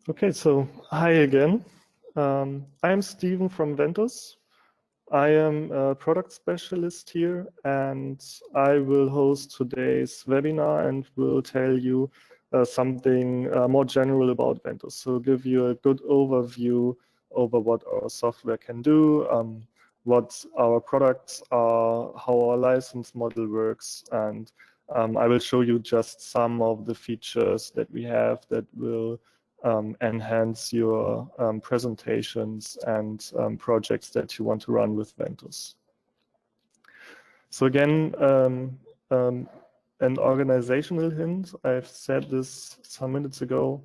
Okay, so hi again. I'm Steven from Ventuz. I am a product specialist here, and I will host today's webinar and will tell you something more general about Ventuz. So give you a good overview over what our software can do, what our products are, how our license model works, and I will show you just some of the features that we have that will enhance your presentations and projects that you want to run with Ventuz. So again, an organizational hint. I've said this some minutes ago,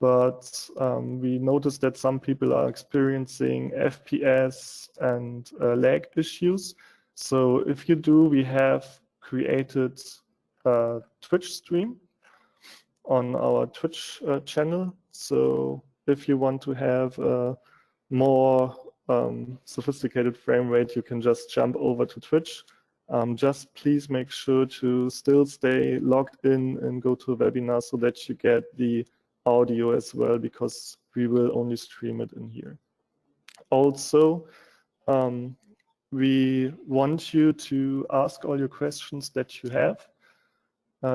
but we noticed that some people are experiencing FPS and lag issues. So if you do, we have created a Twitch stream on our Twitch channel. So if you want to have a more sophisticated frame rate, you can just jump over to Twitch. Just please make sure to still stay logged in and go to a webinar so that you get the audio as well, because we will only stream it in here. Also, we want you to ask all your questions that you have.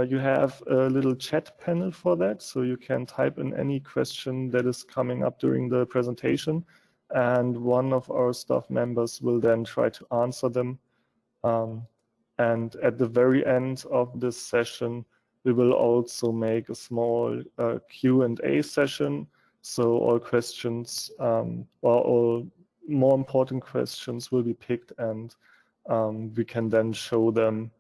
You have a little chat panel for that, so you can type in any question that is coming up during the presentation, and one of our staff members will then try to answer them. And at the very end of this session, we will also make a small Q&A session, so all questions, or all more important questions will be picked, and we can then show them.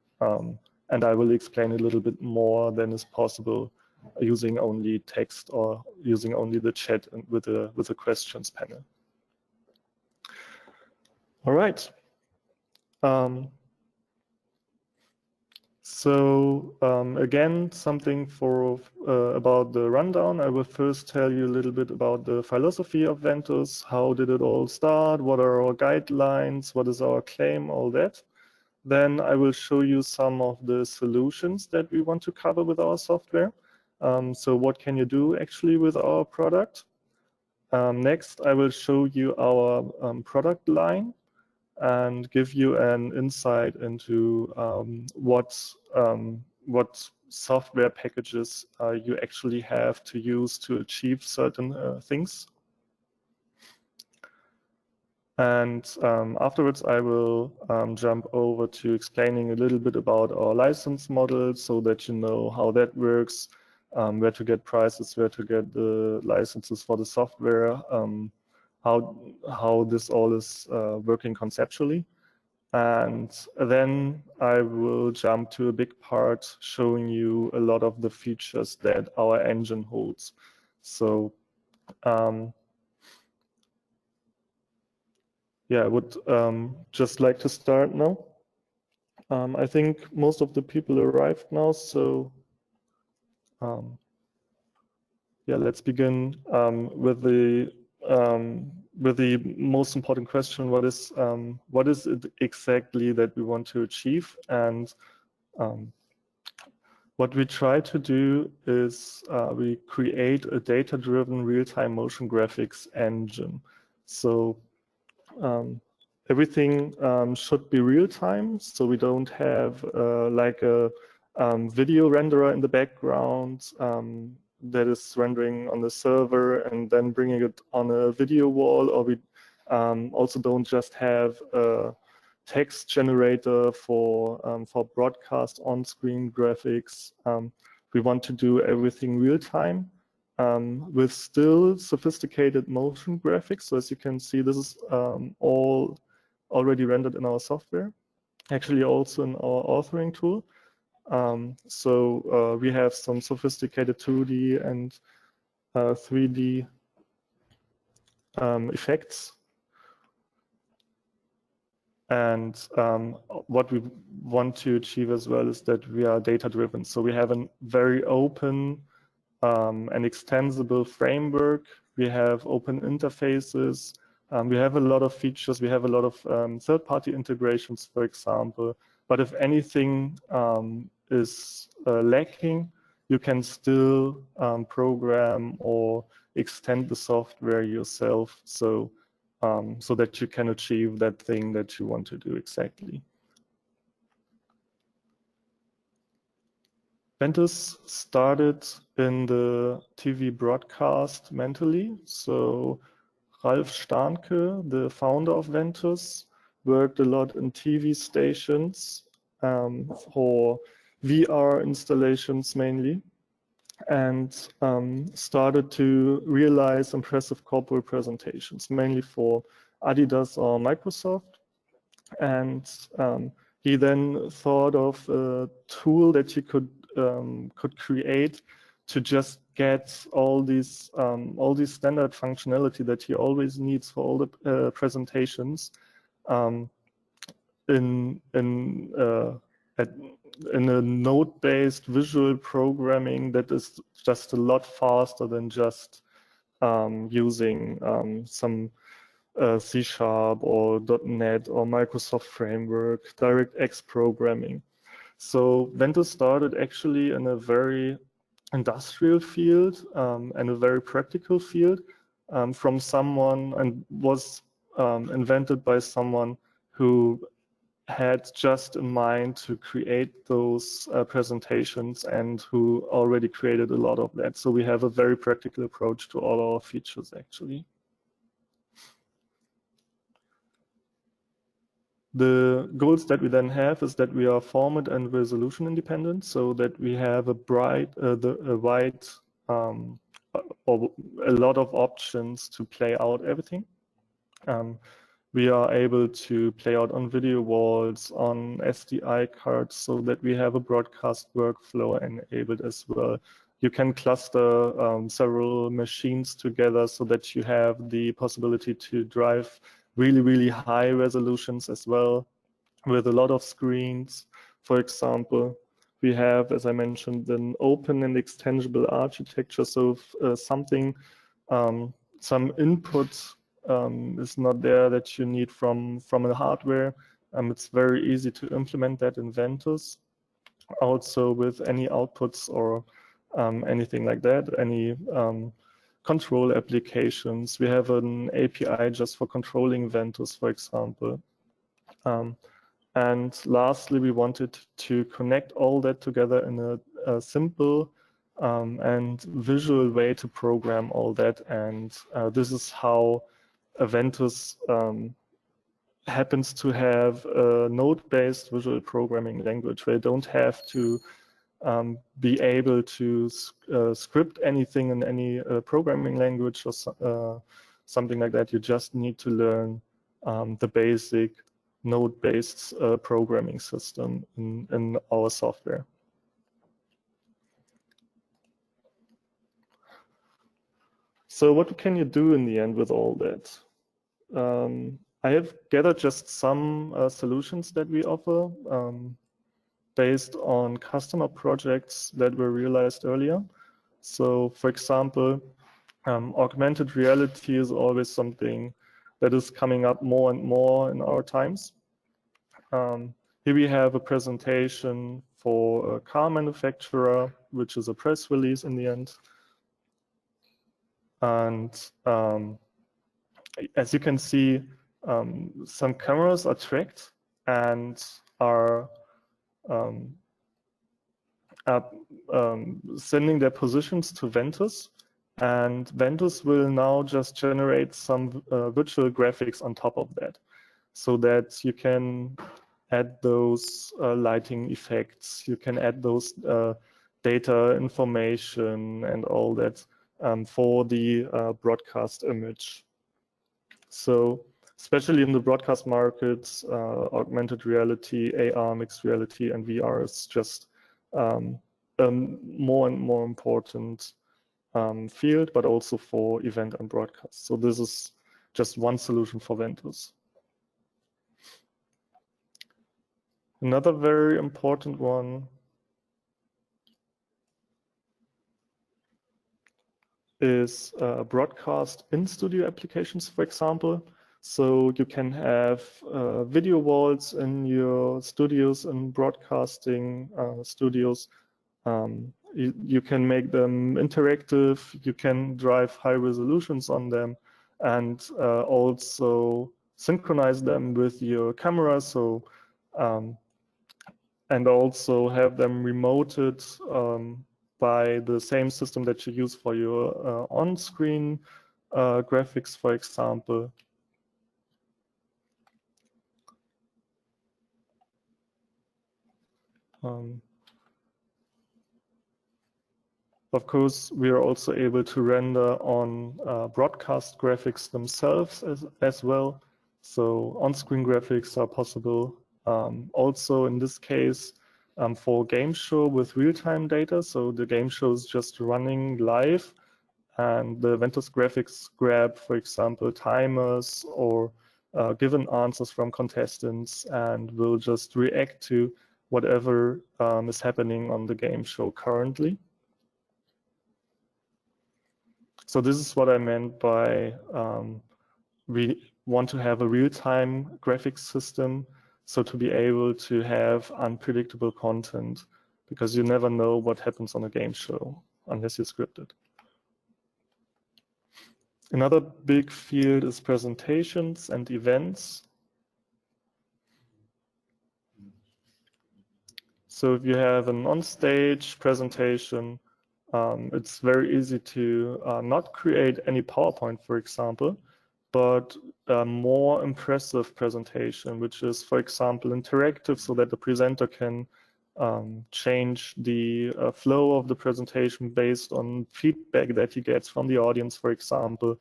And I will explain a little bit more than is possible using only text or using only the chat and with the questions panel. All right. Again, something for about the rundown. I will first tell you a little bit about the philosophy of Ventuz. How did it all start? What are our guidelines? What is our claim? All that. Then I will show you some of the solutions that we want to cover with our software. So what can you do actually with our product? Next, I will show you our product line and give you an insight into what software packages you actually have to use to achieve certain things. And afterwards, I will jump over to explaining a little bit about our license model so that you know how that works, where to get prices, where to get the licenses for the software, how this all is working conceptually. And then I will jump to a big part showing you a lot of the features that our engine holds. So yeah, I would just like to start now. I think most of the people arrived now, so yeah, let's begin with the most important question: what is it exactly that we want to achieve? And what we try to do is we create a data-driven real-time motion graphics engine. So everything should be real time, so we don't have like a video renderer in the background that is rendering on the server and then bringing it on a video wall, or we also don't just have a text generator for broadcast on-screen graphics. We want to do everything real time. With still sophisticated motion graphics. So as you can see, this is all already rendered in our software, actually also in our authoring tool. We have some sophisticated 2D and 3D effects. And what we want to achieve as well is that we are data-driven. So we have a very open an extensible framework. We have open interfaces. We have a lot of features. We have a lot of third-party integrations, for example. But if anything is lacking, you can still program or extend the software yourself, so that you can achieve that thing that you want to do exactly. Ventuz started in the TV broadcast mentally. So Ralf Starnke, the founder of Ventuz, worked a lot in TV stations for VR installations mainly, and started to realize impressive corporate presentations, mainly for Adidas or Microsoft. And he then thought of a tool that he could create to just get all these standard functionality that he always needs for all the presentations in a node-based visual programming that is just a lot faster than just using some C# or .NET or Microsoft Framework, DirectX programming. So Ventuz started actually in a very industrial field and a very practical field from someone, and was invented by someone who had just in mind to create those presentations and who already created a lot of that. So we have a very practical approach to all our features actually. The goals that we then have is that we are format and resolution independent, so that we have a wide or a lot of options to play out everything. We are able to play out on video walls, on SDI cards, so that we have a broadcast workflow enabled as well. You can cluster several machines together so that you have the possibility to drive really, really high resolutions as well, with a lot of screens. For example, we have, as I mentioned, an open and extensible architecture. So if some input is not there that you need from a hardware, it's very easy to implement that in Ventuz. Also with any outputs or anything like that, any control applications. We have an API just for controlling Ventuz, for example. And lastly, we wanted to connect all that together in a simple and visual way to program all that. And this is how Ventuz happens to have a node-based visual programming language, where you don't have to be able to script anything in any programming language or something like that. You just need to learn the basic node-based programming system in our software. So what can you do in the end with all that? I have gathered just some solutions that we offer based on customer projects that were realized earlier. So for example, augmented reality is always something that is coming up more and more in our times. Here we have a presentation for a car manufacturer, which is a press release in the end. And as you can see, some cameras are tracked and are sending their positions to Ventuz. And Ventuz will now just generate some virtual graphics on top of that, so that you can add those lighting effects, you can add those data information and all that for the broadcast image. So especially in the broadcast markets, augmented reality, AR, mixed reality, and VR is just more and more important field, but also for event and broadcast. So this is just one solution for Ventuz. Another very important one is broadcast in-studio applications, for example. So you can have video walls in your studios and broadcasting studios, You can make them interactive, you can drive high resolutions on them, and also synchronize them with your camera, so and also have them remoted by the same system that you use for your on-screen graphics, for example. Of course, we are also able to render on broadcast graphics themselves as well. So on-screen graphics are possible. Also, in this case, for game show with real-time data. So the game show is just running live, and the Ventuz graphics grab, for example, timers or given answers from contestants, and will just react to whatever is happening on the game show currently. So this is what I meant by we want to have a real-time graphics system, so to be able to have unpredictable content, because you never know what happens on a game show unless you script it. Another big field is presentations and events. So if you have an on-stage presentation, it's very easy to not create any PowerPoint, for example, but a more impressive presentation, which is, for example, interactive, so that the presenter can change the flow of the presentation based on feedback that he gets from the audience, for example,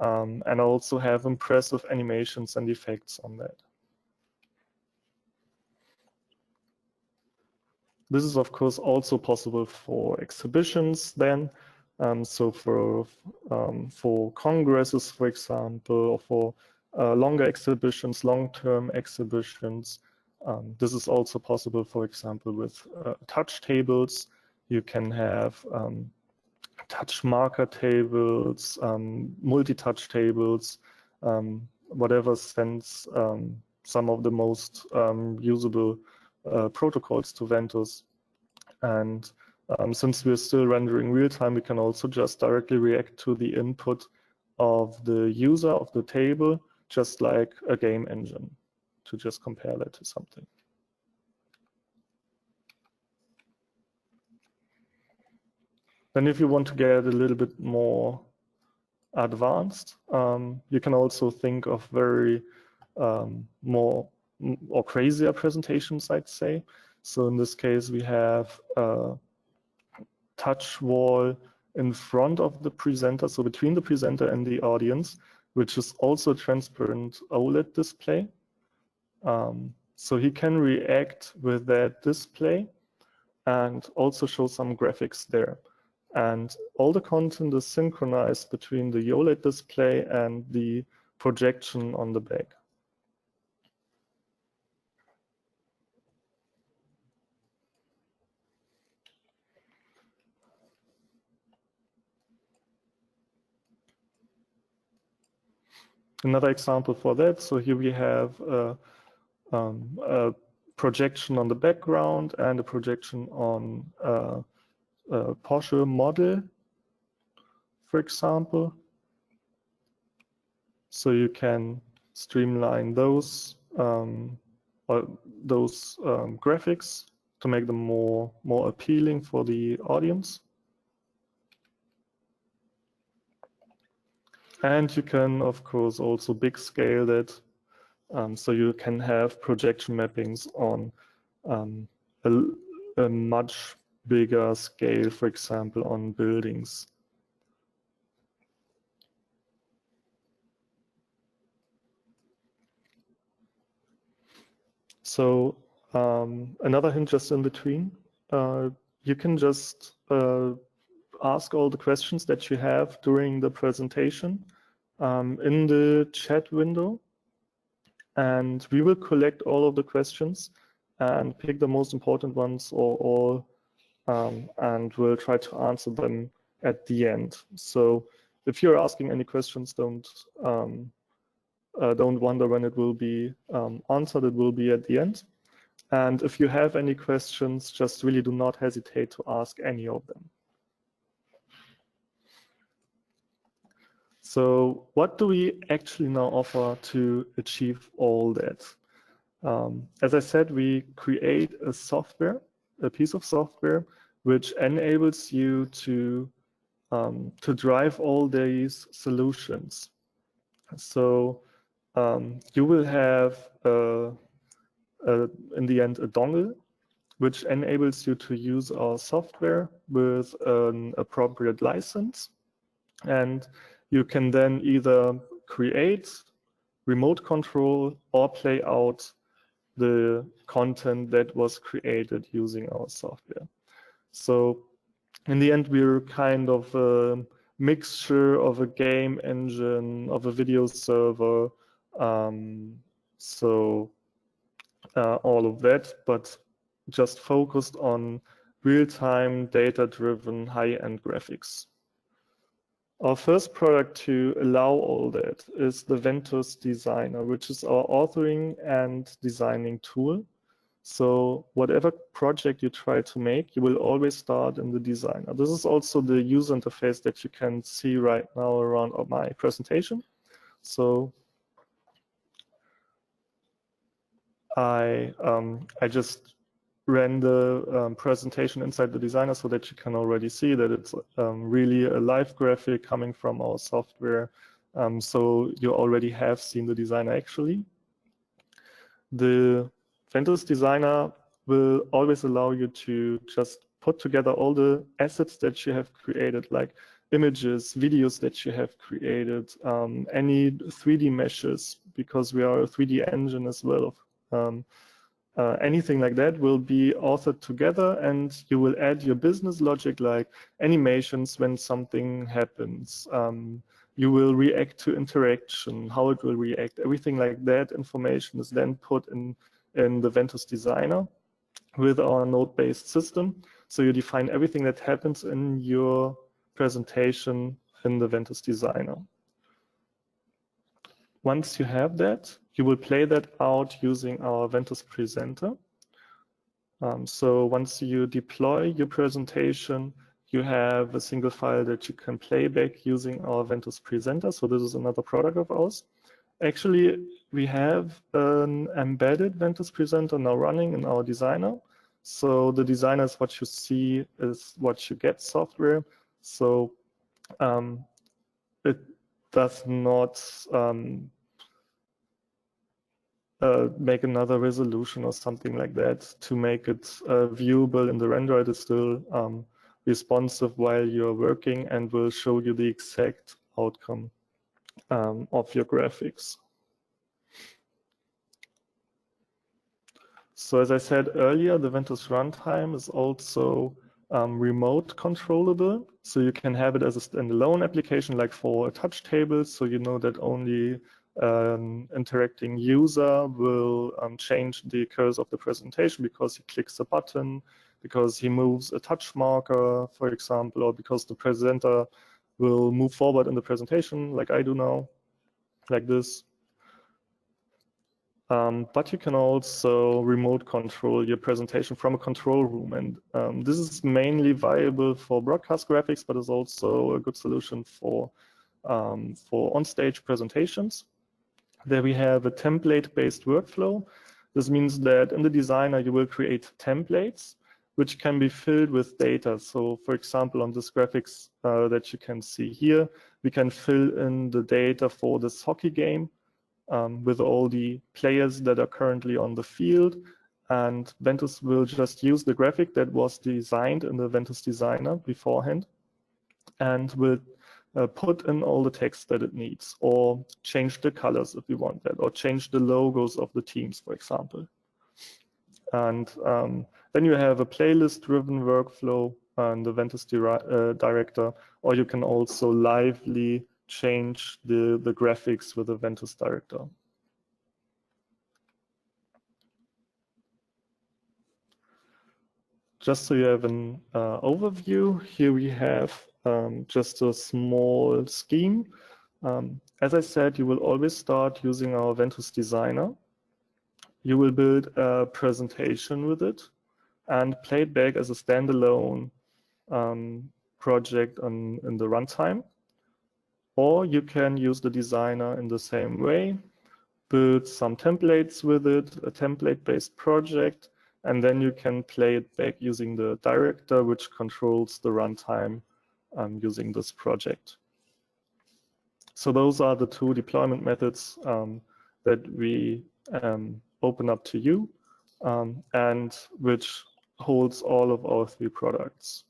and also have impressive animations and effects on that. This is, of course, also possible for exhibitions then. So for congresses, for example, or for longer exhibitions, long-term exhibitions. This is also possible, for example, with touch tables. You can have touch marker tables, multi-touch tables, whatever sends some of the most usable protocols to Ventuz. And since we're still rendering real time, we can also just directly react to the input of the user of the table, just like a game engine, to just compare that to something. Then if you want to get a little bit more advanced, you can also think of very more or crazier presentations, I'd say. So in this case, we have a touch wall in front of the presenter, so between the presenter and the audience, which is also a transparent OLED display. So he can react with that display and also show some graphics there. And all the content is synchronized between the OLED display and the projection on the back. Another example for that, so here we have a projection on the background and a projection on a Porsche model, for example. So you can streamline those graphics to make them more appealing for the audience. And you can, of course, also big scale that. So you can have projection mappings on a much bigger scale, for example, on buildings. So another hint just in between, you can just ask all the questions that you have during the presentation in the chat window, and we will collect all of the questions and pick the most important ones or all, and we'll try to answer them at the end. So if you're asking any questions, don't wonder when it will be answered. It will be at the end. And if you have any questions, just really do not hesitate to ask any of them. So what do we actually now offer to achieve all that? As I said, we create a piece of software, which enables you to drive all these solutions. So you will have, in the end, a dongle, which enables you to use our software with an appropriate license. And you can then either create, remote control, or play out the content that was created using our software. So in the end, we're kind of a mixture of a game engine, of a video server, all of that, but just focused on real-time, data-driven, high-end graphics. Our first product to allow all that is the Ventuz Designer, which is our authoring and designing tool. So whatever project you try to make, you will always start in the Designer. This is also the user interface that you can see right now around my presentation. So I just ran the presentation inside the Designer so that you can already see that it's really a live graphic coming from our software. So you already have seen the Designer actually. The Ventuz Designer will always allow you to just put together all the assets that you have created, like images, videos that you have created, any 3D meshes, because we are a 3D engine as well. Anything like that will be authored together, and you will add your business logic, like animations when something happens. You will react to interaction, how it will react. Everything like that information is then put in the Ventuz Designer with our node-based system. So you define everything that happens in your presentation in the Ventuz Designer. Once you have that, you will play that out using our Ventuz Presenter. So once you deploy your presentation, you have a single file that you can play back using our Ventuz Presenter. So this is another product of ours. Actually, we have an embedded Ventuz Presenter now running in our Designer. So the Designer is what you see, is what you get software. So it does not make another resolution or something like that to make it viewable in the render. It is still responsive while you're working and will show you the exact outcome of your graphics. So as I said earlier, the Ventuz runtime is also remote controllable. So you can have it as a standalone application, like for a touch table. So you know that only interacting user will change the cursor of the presentation because he clicks a button, because he moves a touch marker, for example, or because the presenter will move forward in the presentation, like I do now, like this. But you can also remote control your presentation from a control room. And this is mainly viable for broadcast graphics, but is also a good solution for on-stage presentations. There we have a template-based workflow. This means that in the Designer, you will create templates, which can be filled with data. So for example, on this graphics that you can see here, we can fill in the data for this hockey game with all the players that are currently on the field. And Ventuz will just use the graphic that was designed in the Ventuz Designer beforehand and will put in all the text that it needs, or change the colors if we want that, or change the logos of the teams, for example. And then you have a playlist-driven workflow in the Ventuz Director, or you can also lively change the graphics with the Ventuz Director. Just so you have an overview, here we have just a small scheme. As I said, you will always start using our Ventuz Designer. you will build a presentation with it and play it back as a standalone project in the runtime. Or you can use the designer in the same way, build some templates with it, a template-based project, and then you can play it back using the director, which controls the runtime using this project. So those are the two deployment methods that we open up to you and which holds all of our three products.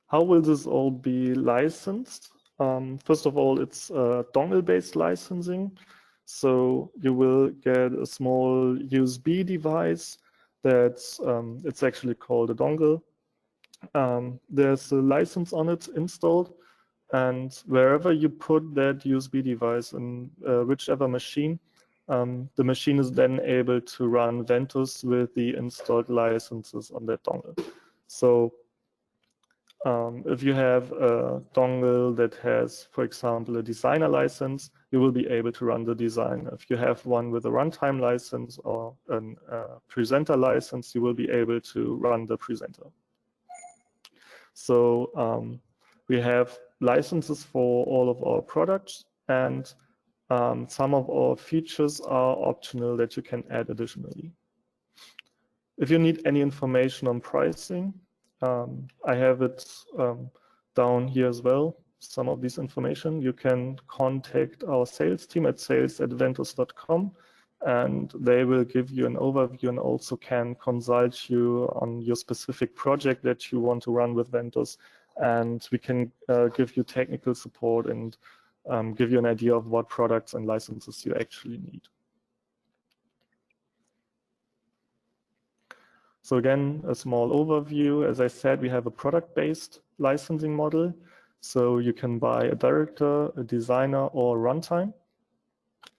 How will this all be licensed? First of all, it's dongle-based licensing. So you will get a small USB device that's it's actually called a dongle. There's a license on it installed, and wherever you put that USB device in whichever machine, the machine is then able to run Ventuz with the installed licenses on that dongle. So if you have a dongle that has, for example, a designer license, you will be able to run the designer. If you have one with a runtime license or a presenter license, you will be able to run the presenter. So we have licenses for all of our products, and some of our features are optional that you can add additionally. If you need any information on pricing, I have it down here as well, some of this information. You can contact our sales team at sales@ventuz.com, and they will give you an overview and also can consult you on your specific project that you want to run with Ventuz. And we can give you technical support and give you an idea of what products and licenses you actually need. So again, a small overview. As I said, we have a product-based licensing model. So you can buy a director, a designer, or a runtime.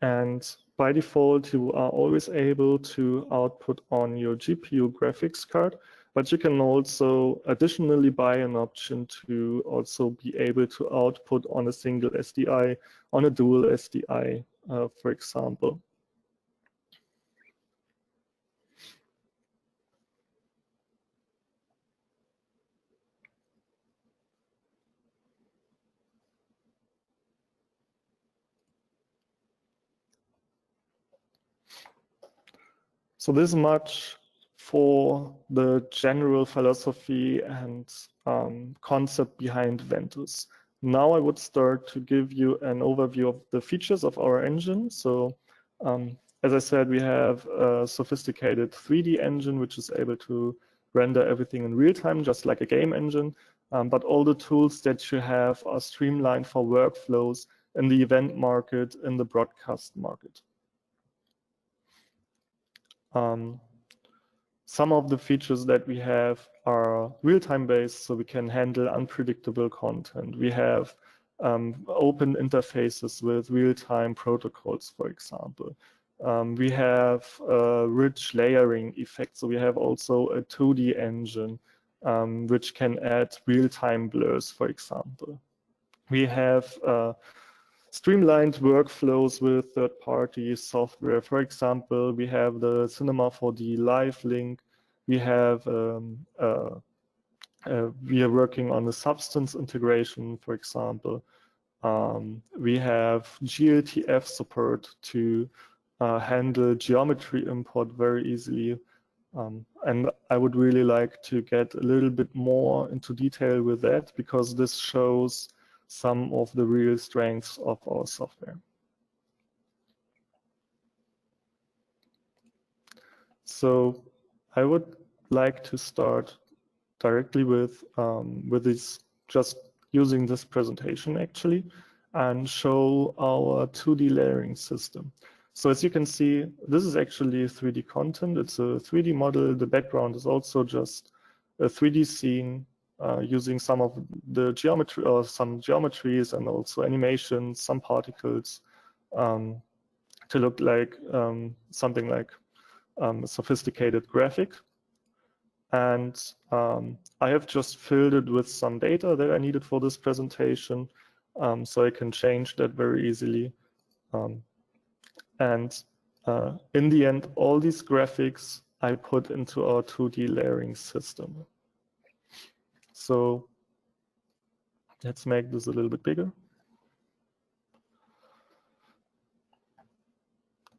And by default, you are always able to output on your GPU graphics card, but you can also additionally buy an option to also be able to output on a single SDI, on a dual SDI, for example. So this much for the general philosophy and concept behind Ventuz. Now I would start to give you an overview of the features of our engine. So as I said, we have a sophisticated 3D engine, which is able to render everything in real time, just like a game engine. But all the tools that you have are streamlined for workflows in the event market, in the broadcast market. Some of the features that we have are real-time based, so we can handle unpredictable content. We have open interfaces with real-time protocols, for example. We have rich layering effects, so we have also a 2D engine, which can add real-time blurs, for example. We have streamlined workflows with third-party software. For example, we have the Cinema 4D Live link. We have we are working on the substance integration, for example. We have GLTF support to handle geometry import very easily. And I would really like to get a little bit more into detail with that, because this shows some of the real strengths of our software. So I would like to start directly with this, just using this presentation actually, and show our 2D layering system. So as you can see, this is actually 3D content. It's a 3D model. The background is also just a 3D scene. Using some of the geometry or some geometries and also animations, some particles to look like something like a sophisticated graphic. And I have just filled it with some data that I needed for this presentation, so I can change that very easily. And in the end, all these graphics I put into our 2D layering system. So let's make this a little bit bigger.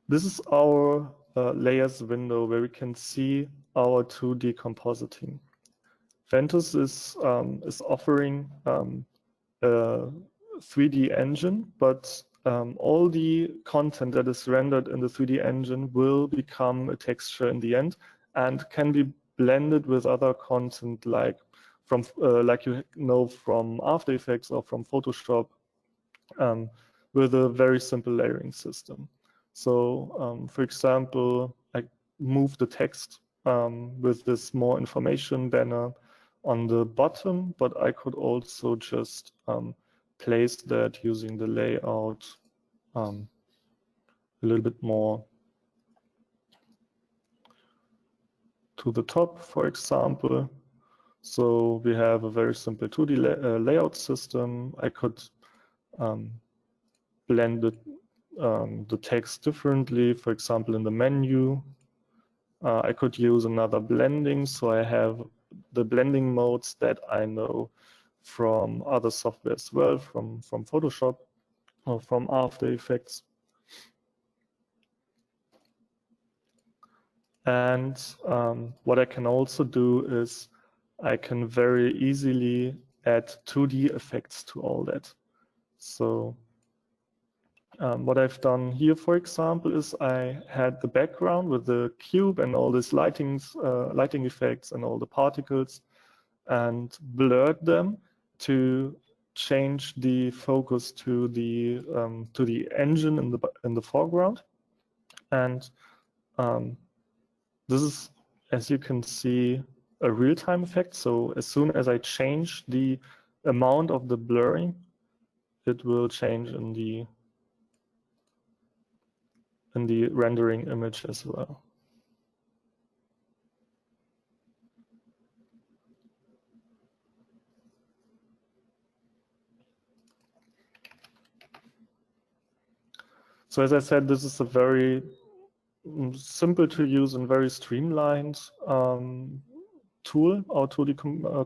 This is our layers window where we can see our 2D compositing. Ventuz is offering a 3D engine, but all the content that is rendered in the 3D engine will become a texture in the end and can be blended with other content like you know from After Effects or from Photoshop with a very simple layering system. So for example, I move the text with this more information banner on the bottom, but I could also just place that using the layout a little bit more to the top, for example. So we have a very simple 2D layout system. I could blend the text differently, for example, in the menu. I could use another blending, so I have the blending modes that I know from other software as well, from Photoshop or from After Effects. And what I can also do is I can very easily add 2D effects to all that. So what I've done here, for example, is I had the background with the cube and all these lighting effects and all the particles, and blurred them to change the focus to the engine in the foreground. And this is, as you can see, a real-time effect. So as soon as I change the amount of the blurring, it will change in the rendering image as well. So as I said, this is a very simple to use and very streamlined tool, our 2D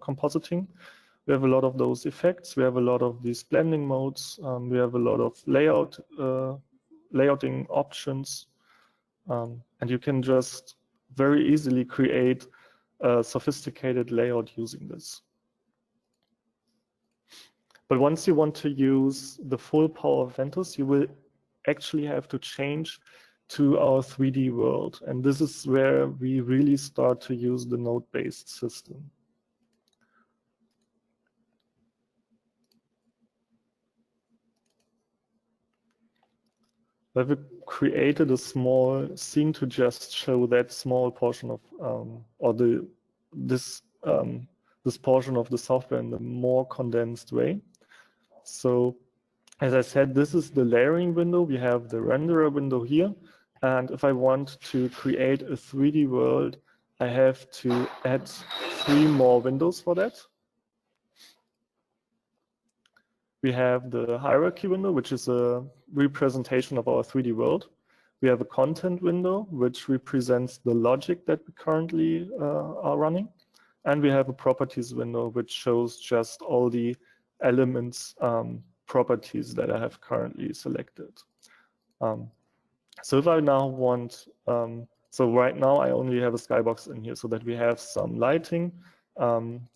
compositing. We have a lot of those effects. We have a lot of these blending modes. We have a lot of layouting options. And you can just very easily create a sophisticated layout using this. But once you want to use the full power of Ventuz, you will actually have to change to our 3D world. And this is where we really start to use the node-based system. I've created a small scene to just show that small portion of, this portion of the software in a more condensed way. So as I said, this is the layering window. We have the renderer window here. And if I want to create a 3D world, I have to add 3 more windows for that. We have the hierarchy window, which is a representation of our 3D world. We have a content window, which represents the logic that we currently are running. And we have a properties window, which shows just all the elements, properties that I have currently selected. So if I now want, so right now I only have a skybox in here so that we have some lighting.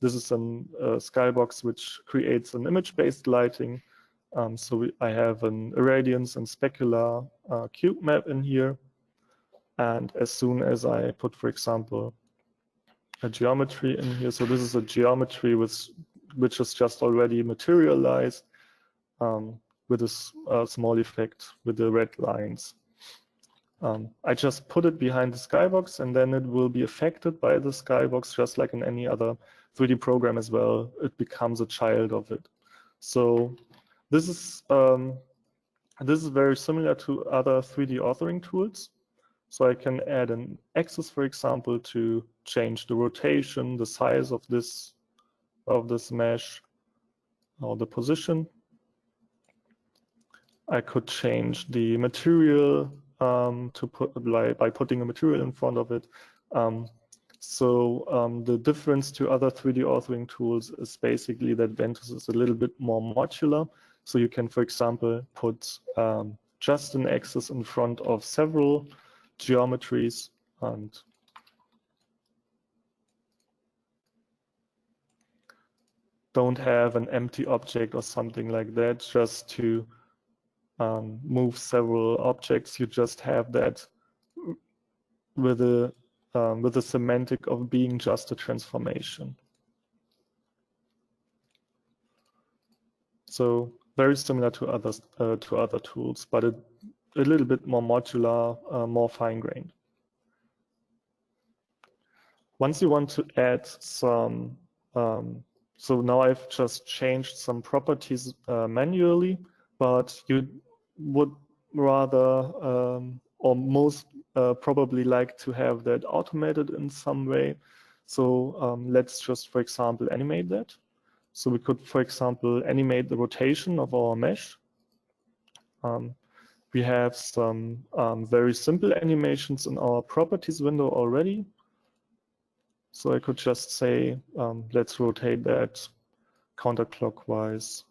This is a skybox which creates an image-based lighting. I have an irradiance and specular cube map in here. And as soon as I put, for example, a geometry in here, so this is a geometry which is just already materialized with a small effect with the red lines. I just put it behind the skybox, and then it will be affected by the skybox, just like in any other 3D program as well. It becomes a child of it. So this is very similar to other 3D authoring tools. So I can add an axis, for example, to change the rotation, the size of this mesh, or the position. I could change the material by putting a material in front of it. The difference to other 3D authoring tools is basically that Ventuz is a little bit more modular. So you can, for example, put just an axis in front of several geometries and don't have an empty object or something like that just to move several objects. You just have that with a semantic of being just a transformation. So very similar to other tools, but a little bit more modular, more fine-grained. Once you want to add some, so now I've just changed some properties manually, but you would rather or most probably like to have that automated in some way. So let's just, for example, animate that. So we could, for example, animate the rotation of our mesh. We have some very simple animations in our properties window already. So I could just say, let's rotate that counterclockwise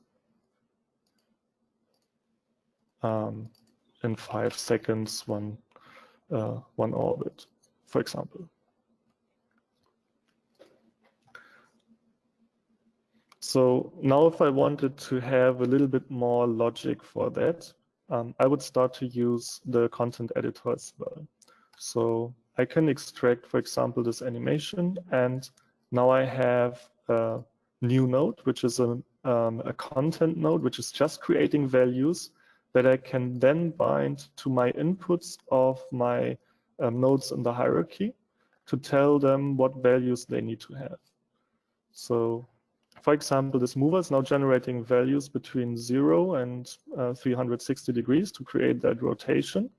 in 5 seconds, one orbit, for example. So now if I wanted to have a little bit more logic for that, I would start to use the content editor as well. So I can extract, for example, this animation, and now I have a new node, which is a content node, which is just creating values that I can then bind to my inputs of my nodes in the hierarchy to tell them what values they need to have. So for example, this mover is now generating values between 0 and 360 degrees to create that rotation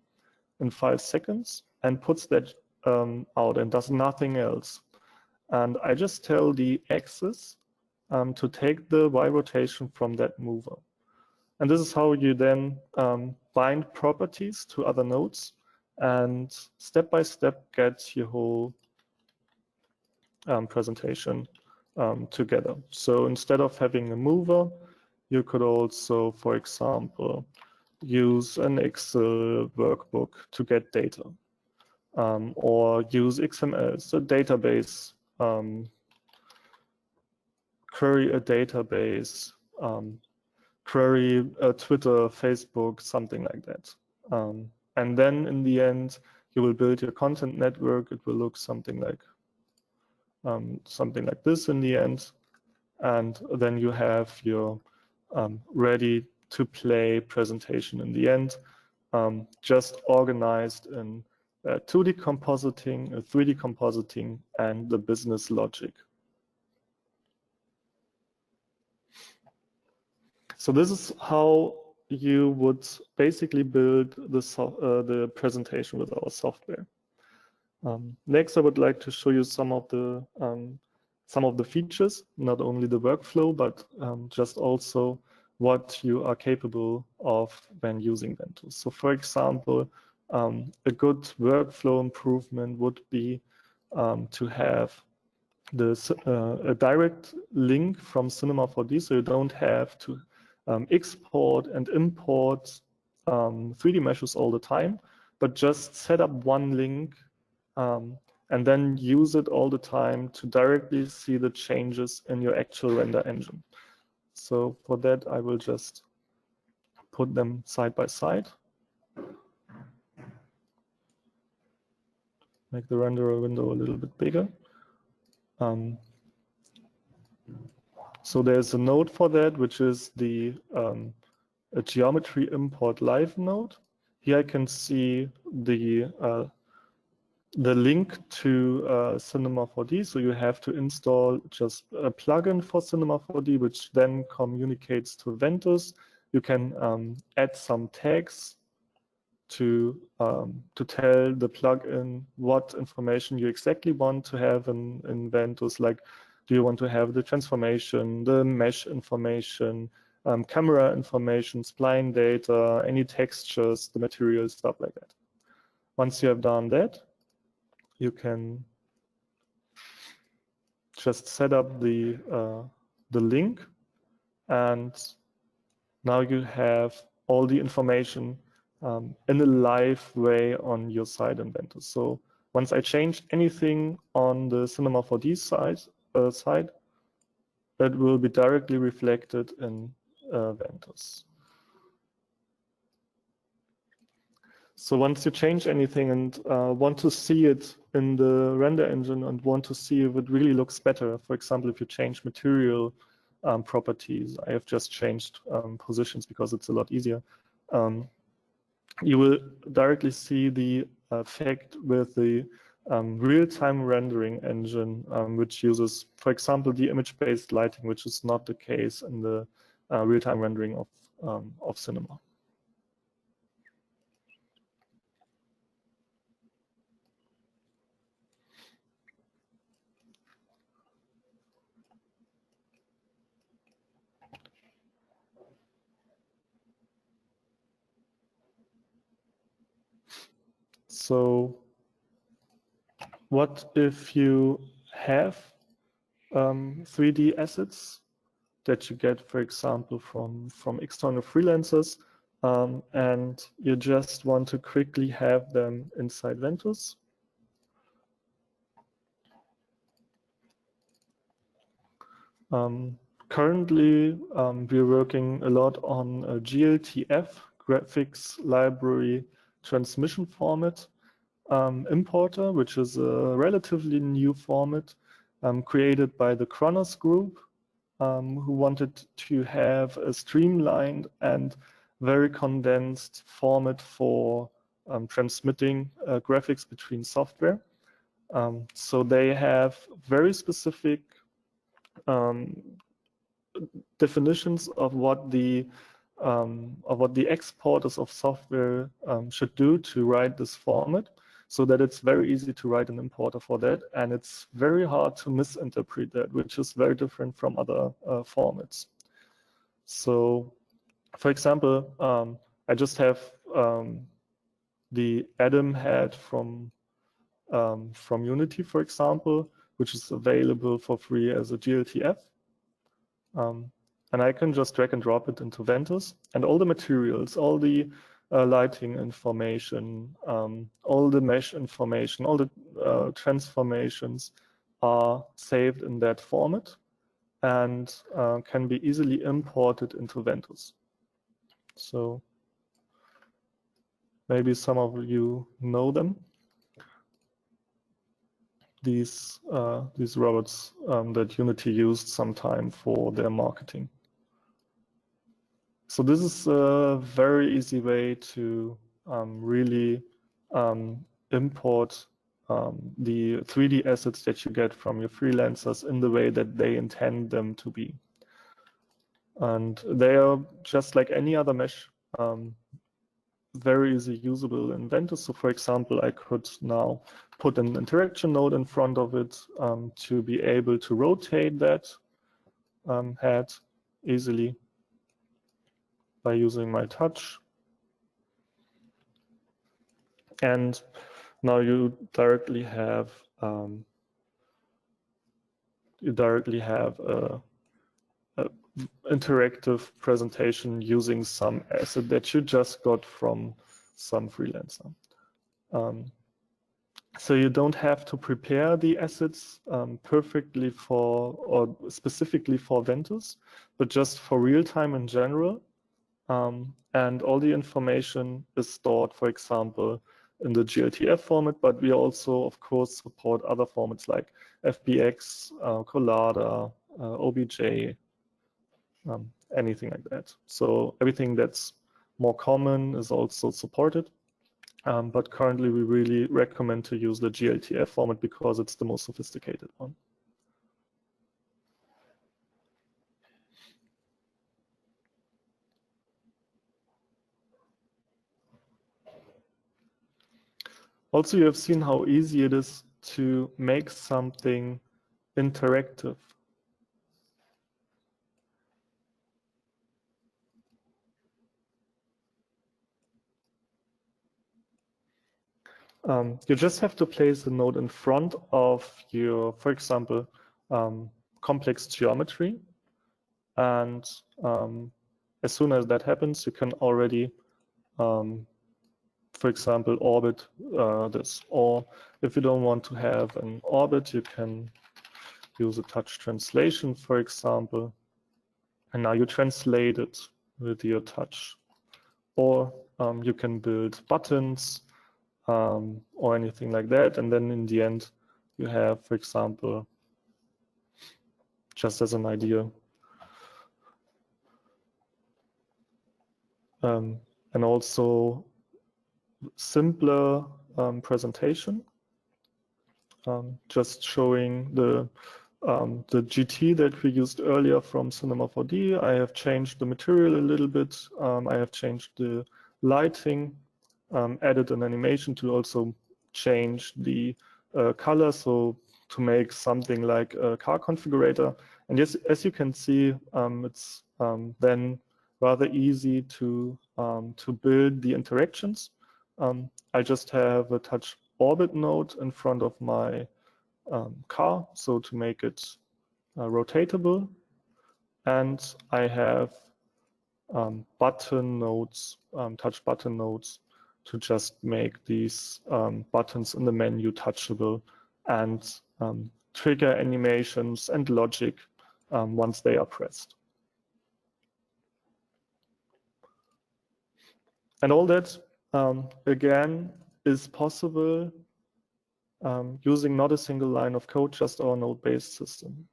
in 5 seconds and puts that out and does nothing else. And I just tell the axis to take the Y rotation from that mover. And this is how you then bind properties to other nodes and step by step get your whole presentation together. So instead of having a mover, you could also, for example, use an Excel workbook to get data, or use XML, so database, query a database, query a Twitter, Facebook, something like that. And then in the end, you will build your content network. It will look something like this in the end, and then you have your ready to play presentation in the end, just organized in 2D compositing, 3D compositing, and the business logic. So this is how you would basically build the presentation with our software. Next, I would like to show you some of the features, not only the workflow, but just also what you are capable of when using Ventuz. So for example, a good workflow improvement would be to have a direct link from Cinema 4D, so you don't have to export and import 3D meshes all the time, but just set up one link and then use it all the time to directly see the changes in your actual render engine. So for that, I will just put them side by side. Make the renderer window a little bit bigger. So there's a node for that, which is the a geometry import live node. Here I can see the link to Cinema 4D. So you have to install just a plugin for Cinema 4D, which then communicates to Ventuz. You can add some tags to tell the plugin what information you exactly want to have in Ventuz. Like, do you want to have the transformation, the mesh information, camera information, spline data, any textures, the material, stuff like that. Once you have done that, you can just set up the link, and now you have all the information in a live way on your site in Ventuz. So once I change anything on the Cinema 4D site, it will be directly reflected in Ventuz. So once you change anything and want to see it in the render engine and want to see if it really looks better, for example, if you change material properties, I have just changed positions because it's a lot easier. You will directly see the effect with the real-time rendering engine, which uses, for example, the image-based lighting, which is not the case in the real-time rendering of cinema. So what if you have 3D assets that you get, for example, from external freelancers, and you just want to quickly have them inside Ventuz? Currently, we're working a lot on a GLTF, graphics library transmission format importer, which is a relatively new format created by the Kronos group, who wanted to have a streamlined and very condensed format for transmitting graphics between software. So they have very specific definitions of what the exporters of software should do to write this format, so that it's very easy to write an importer for that, and it's very hard to misinterpret that, which is very different from other formats. So, for example, I just have the Atom head from Unity, for example, which is available for free as a GLTF. And I can just drag and drop it into Ventuz, and all the materials, all the lighting information, all the mesh information, all the transformations are saved in that format and can be easily imported into Ventuz. So maybe some of you know them. These robots that Unity used sometime for their marketing. So this is a very easy way to really import the 3D assets that you get from your freelancers in the way that they intend them to be. And they are just like any other mesh, very easy usable in Ventuz. So for example, I could now put an interaction node in front of it to be able to rotate that head easily by using my touch. And now you directly have a interactive presentation using some asset that you just got from some freelancer. So you don't have to prepare the assets perfectly for or specifically for Ventuz, but just for real time in general. And all the information is stored, for example, in the GLTF format, but we also, of course, support other formats like FBX, Collada, OBJ, anything like that. So everything that's more common is also supported. But currently, we really recommend to use the GLTF format because it's the most sophisticated one. Also, you have seen how easy it is to make something interactive. You just have to place the node in front of your, for example, complex geometry. And as soon as that happens, you can already, for example, orbit this. Or if you don't want to have an orbit, you can use a touch translation, for example. And now you translate it with your touch. Or you can build buttons or anything like that. And then in the end, you have, for example, just as an idea, and also simpler presentation, just showing the GT that we used earlier from Cinema 4D. I have changed the material a little bit. I have changed the lighting, added an animation to also change the color, so to make something like a car configurator. And yes, as you can see, it's then rather easy to build the interactions. I just have a touch orbit node in front of my car, so to make it rotatable. And I have button nodes, touch button nodes, to just make these buttons in the menu touchable and trigger animations and logic once they are pressed. And all that, again, is possible using not a single line of code, just our node-based system.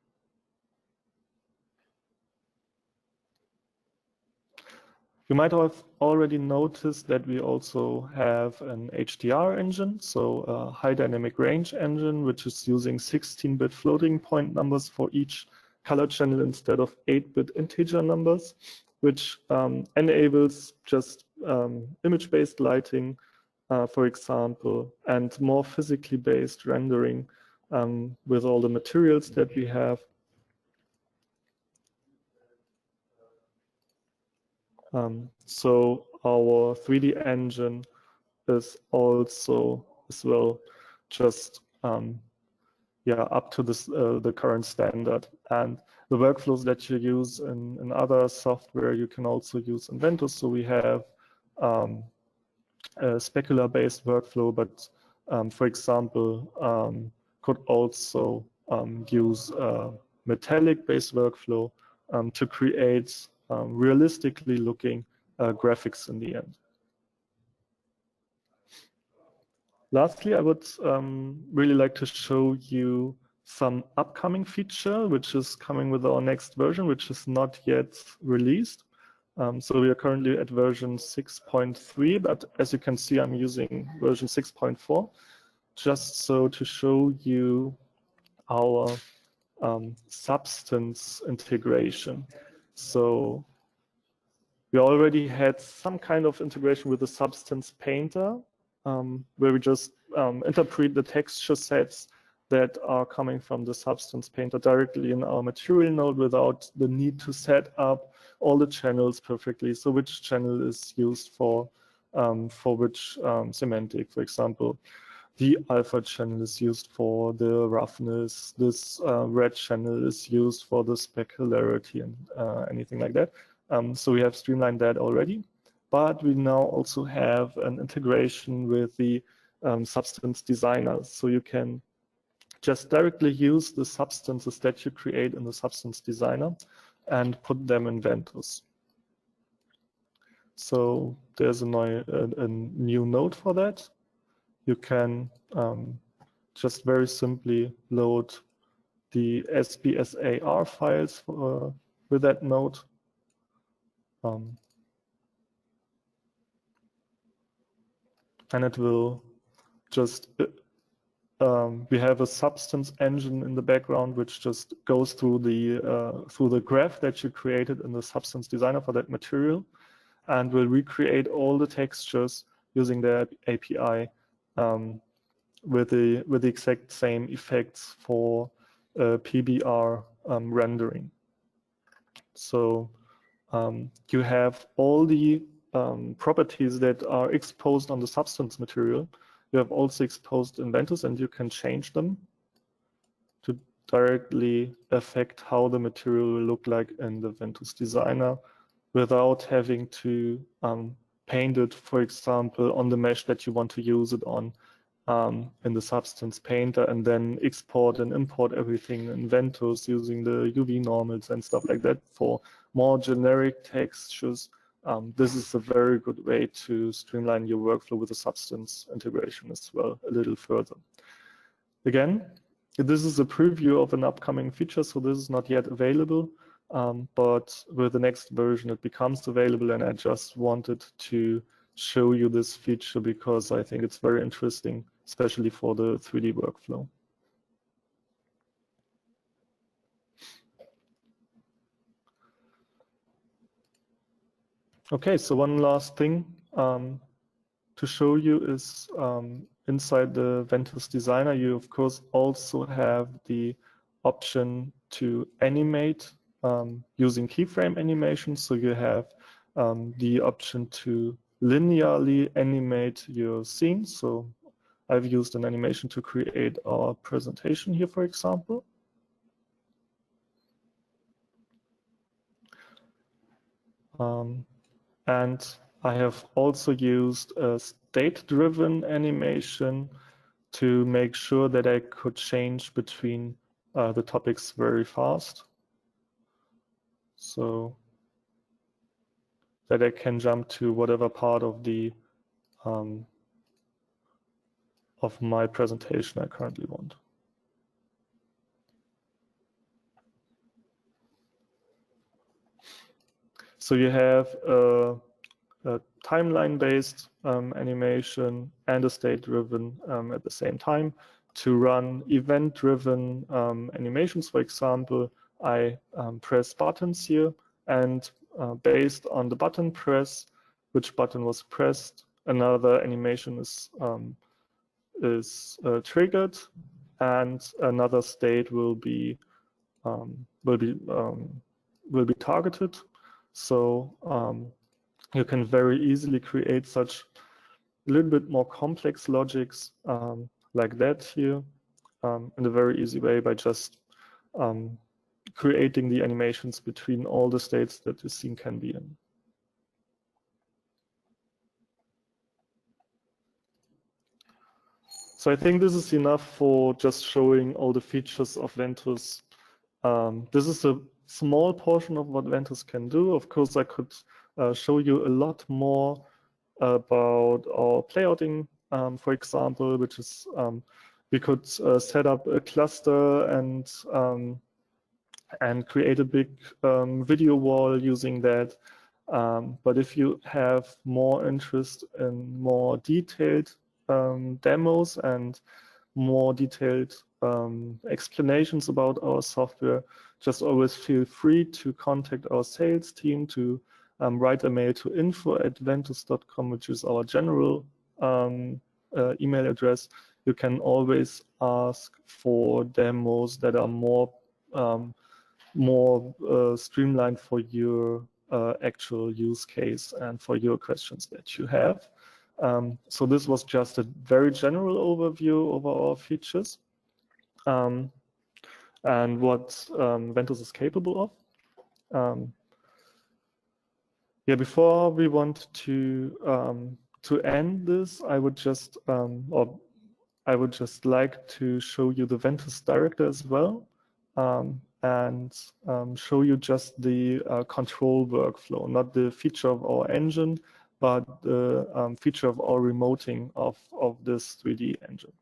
You might have already noticed that we also have an HDR engine, so a high dynamic range engine, which is using 16-bit floating point numbers for each color channel instead of 8-bit integer numbers, which enables just image-based lighting, for example, and more physically based rendering with all the materials that we have. So our 3D engine is also as well just up to this, the current standard. And the workflows that you use in other software, you can also use in Ventuz. So we have a specular-based workflow, but for example, could also use a metallic-based workflow to create realistically looking graphics in the end. Lastly, I would really like to show you some upcoming feature, which is coming with our next version, which is not yet released. So we are currently at version 6.3, but as you can see, I'm using version 6.4, just so to show you our substance integration. So we already had some kind of integration with the substance painter, where we just interpret the texture sets that are coming from the substance painter directly in our material node without the need to set up all the channels perfectly. So which channel is used for which semantic, for example. The alpha channel is used for the roughness. This red channel is used for the specularity and anything like that. So we have streamlined that already, but we now also have an integration with the substance designer. So you can just directly use the substances that you create in the substance designer and put them in Ventuz. So there's a new node for that. You can just very simply load the SBSAR files with that node. And it will just, we have a substance engine in the background, which just goes through the graph that you created in the substance designer for that material, and will recreate all the textures using the API with the exact same effects for PBR rendering. So you have all the properties that are exposed on the substance material. you have also exposed in Ventuz, and you can change them to directly affect how the material will look like in the Ventuz Designer without having to paint it, for example, on the mesh that you want to use it on in the Substance Painter, and then export and import everything in Ventuz using the UV normals and stuff like that for more generic textures. This is a very good way to streamline your workflow with the Substance integration as well a little further. Again, this is a preview of an upcoming feature, so this is not yet available, but with the next version it becomes available, and I just wanted to show you this feature because I think it's very interesting, especially for the 3D workflow. Okay, so one last thing to show you is inside the Ventuz Designer, you of course also have the option to animate using keyframe animation. So you have the option to linearly animate your scene. So I've used an animation to create our presentation here, for example. And I have also used a state-driven animation to make sure that I could change between the topics very fast. So that I can jump to whatever part of the of my presentation I currently want. So you have a timeline-based animation and a state-driven at the same time. To run event-driven animations, for example, I press buttons here, and based on the button press, which button was pressed, another animation is triggered, and another state will be targeted. So you can very easily create such a little bit more complex logics like that here in a very easy way by just creating the animations between all the states that the scene can be in. So I think this is enough for just showing all the features of Ventuz. This is a small portion of what Ventuz can do. Of course, I could show you a lot more about our playouting, for example, which is we could set up a cluster and create a big video wall using that. But if you have more interest in more detailed demos and more detailed explanations about our software, just always feel free to contact our sales team, to write a mail to info@ventuz.com, which is our general email address. You can always ask for demos that are more streamlined for your actual use case and for your questions that you have. So this was just a very general overview over our features and what Ventuz is capable of. Yeah, before we want to end this, I would just like to show you the Ventuz Director as well, and show you just the control workflow, not the feature of our engine, but the feature of our remoting of this 3D engine.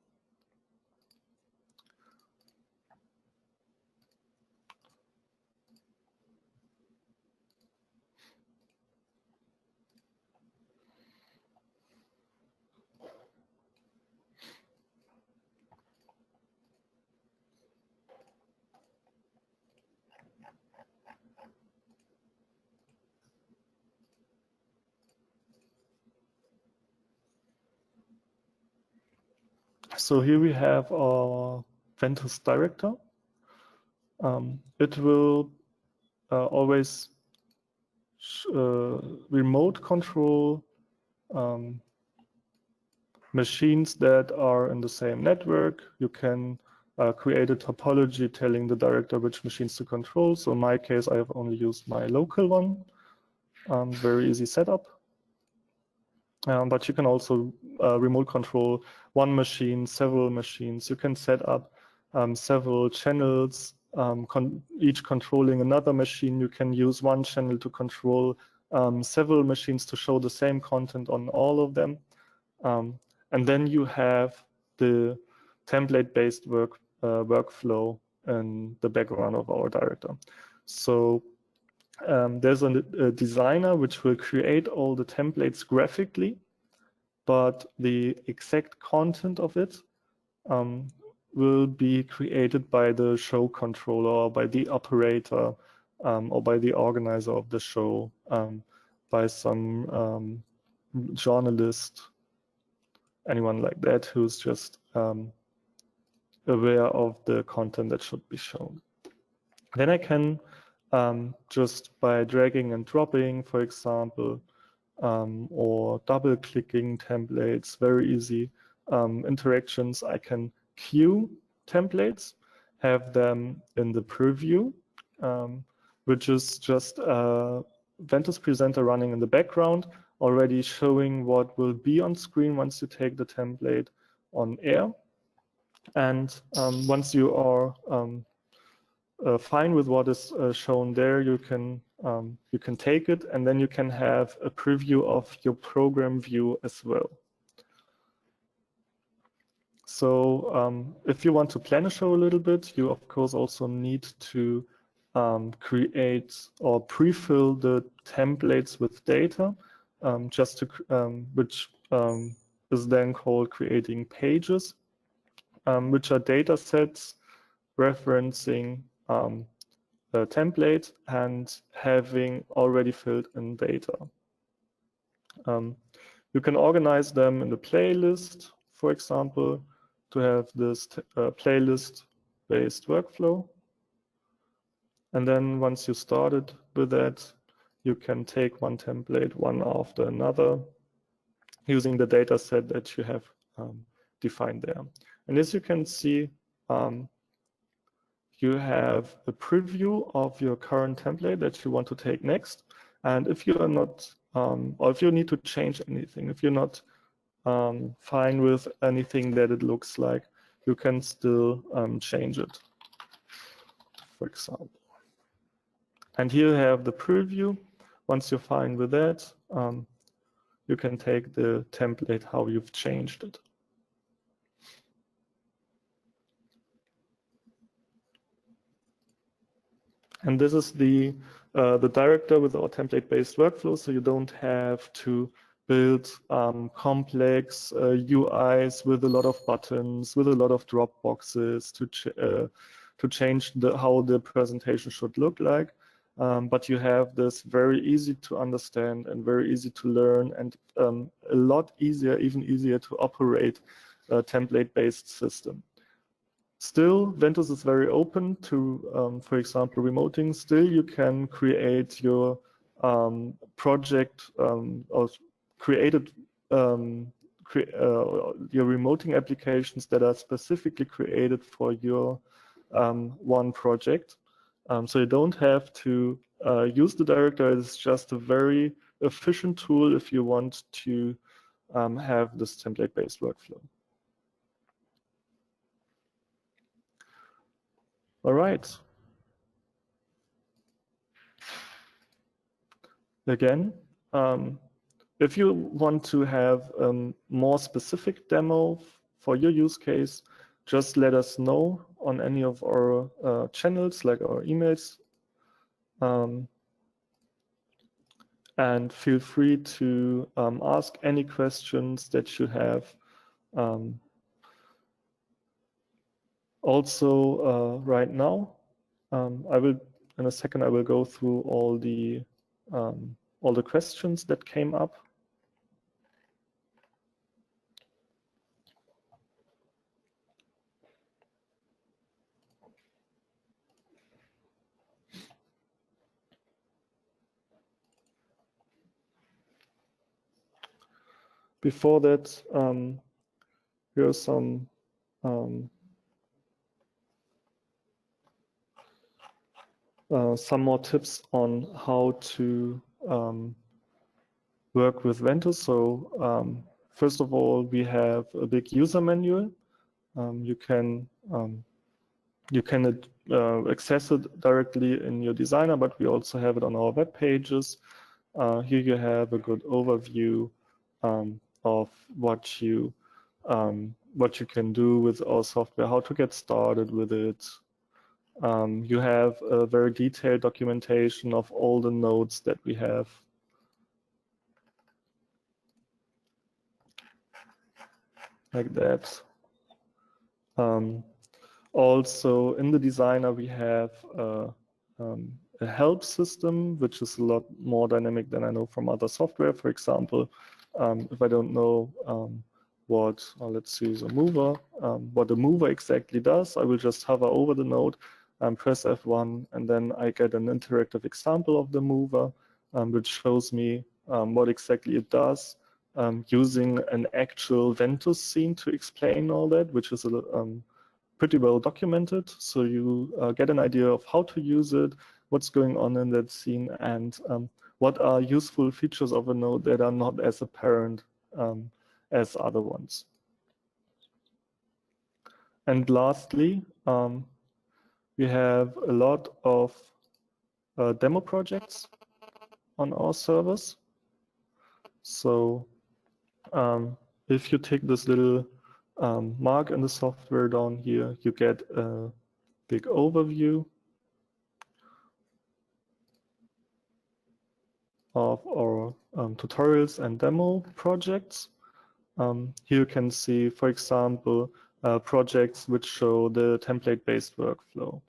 So here we have our Ventuz Director. It will always remote control machines that are in the same network. You can create a topology telling the director which machines to control. So in my case, I have only used my local one. Very easy setup. But you can also remote control one machine, several machines. You can set up several channels, each controlling another machine. You can use one channel to control several machines to show the same content on all of them. And then you have the template-based workflow in the background of our director. So there's a designer which will create all the templates graphically, but the exact content of it will be created by the show controller, or by the operator, or by the organizer of the show, by some journalist, anyone like that who's just aware of the content that should be shown. Then I can just by dragging and dropping, for example, or double clicking templates, very easy interactions. I can queue templates, have them in the preview, which is just Ventuz Presenter running in the background, already showing what will be on screen once you take the template on air. And once you are fine with what is shown there, you can take it, and then you can have a preview of your program view as well. So if you want to plan a show a little bit, you of course also need to create or pre-fill the templates with data, just to which is then called creating pages, which are data sets referencing the template and having already filled in data. You can organize them in the playlist, for example, to have this playlist-based workflow. And then once you started with that, you can take one template one after another using the data set that you have defined there. And as you can see, you have a preview of your current template that you want to take next. And if you are not, or if you need to change anything, if you're not fine with anything that it looks like, you can still change it, for example. And here you have the preview. Once you're fine with that, you can take the template how you've changed it. And this is the director with our template-based workflow, so you don't have to build complex UIs with a lot of buttons, with a lot of drop boxes to change how the presentation should look like. But you have this very easy to understand and very easy to learn, and a lot easier, even easier to operate a template-based system. Still, Ventuz is very open to, for example, remoting. Still, you can create your project or created your remoting applications that are specifically created for your one project. So you don't have to use the director. It's just a very efficient tool if you want to have this template-based workflow. All right. Again, if you want to have a more specific demo for your use case, just let us know on any of our channels, like our emails. And feel free to ask any questions that you have. Also, right now, in a second, I will go through all the questions that came up. Before that, here are some more tips on how to work with Ventuz. So first of all, we have a big user manual. You can access it directly in your designer, but we also have it on our web pages. Here you have a good overview of what you can do with our software, how to get started with it. You have a very detailed documentation of all the nodes that we have. Like that. Also, in the designer, we have a help system, which is a lot more dynamic than I know from other software. For example, if I don't know let's use a mover, what the mover exactly does, I will just hover over the node and press F1, and then I get an interactive example of the mover, which shows me what exactly it does, using an actual Ventuz scene to explain all that, which is pretty well documented. So you get an idea of how to use it, what's going on in that scene, and what are useful features of a node that are not as apparent as other ones. And lastly, we have a lot of demo projects on our servers. So if you take this little mark in the software down here, you get a big overview of our tutorials and demo projects. Here you can see, for example, projects which show the template-based workflow,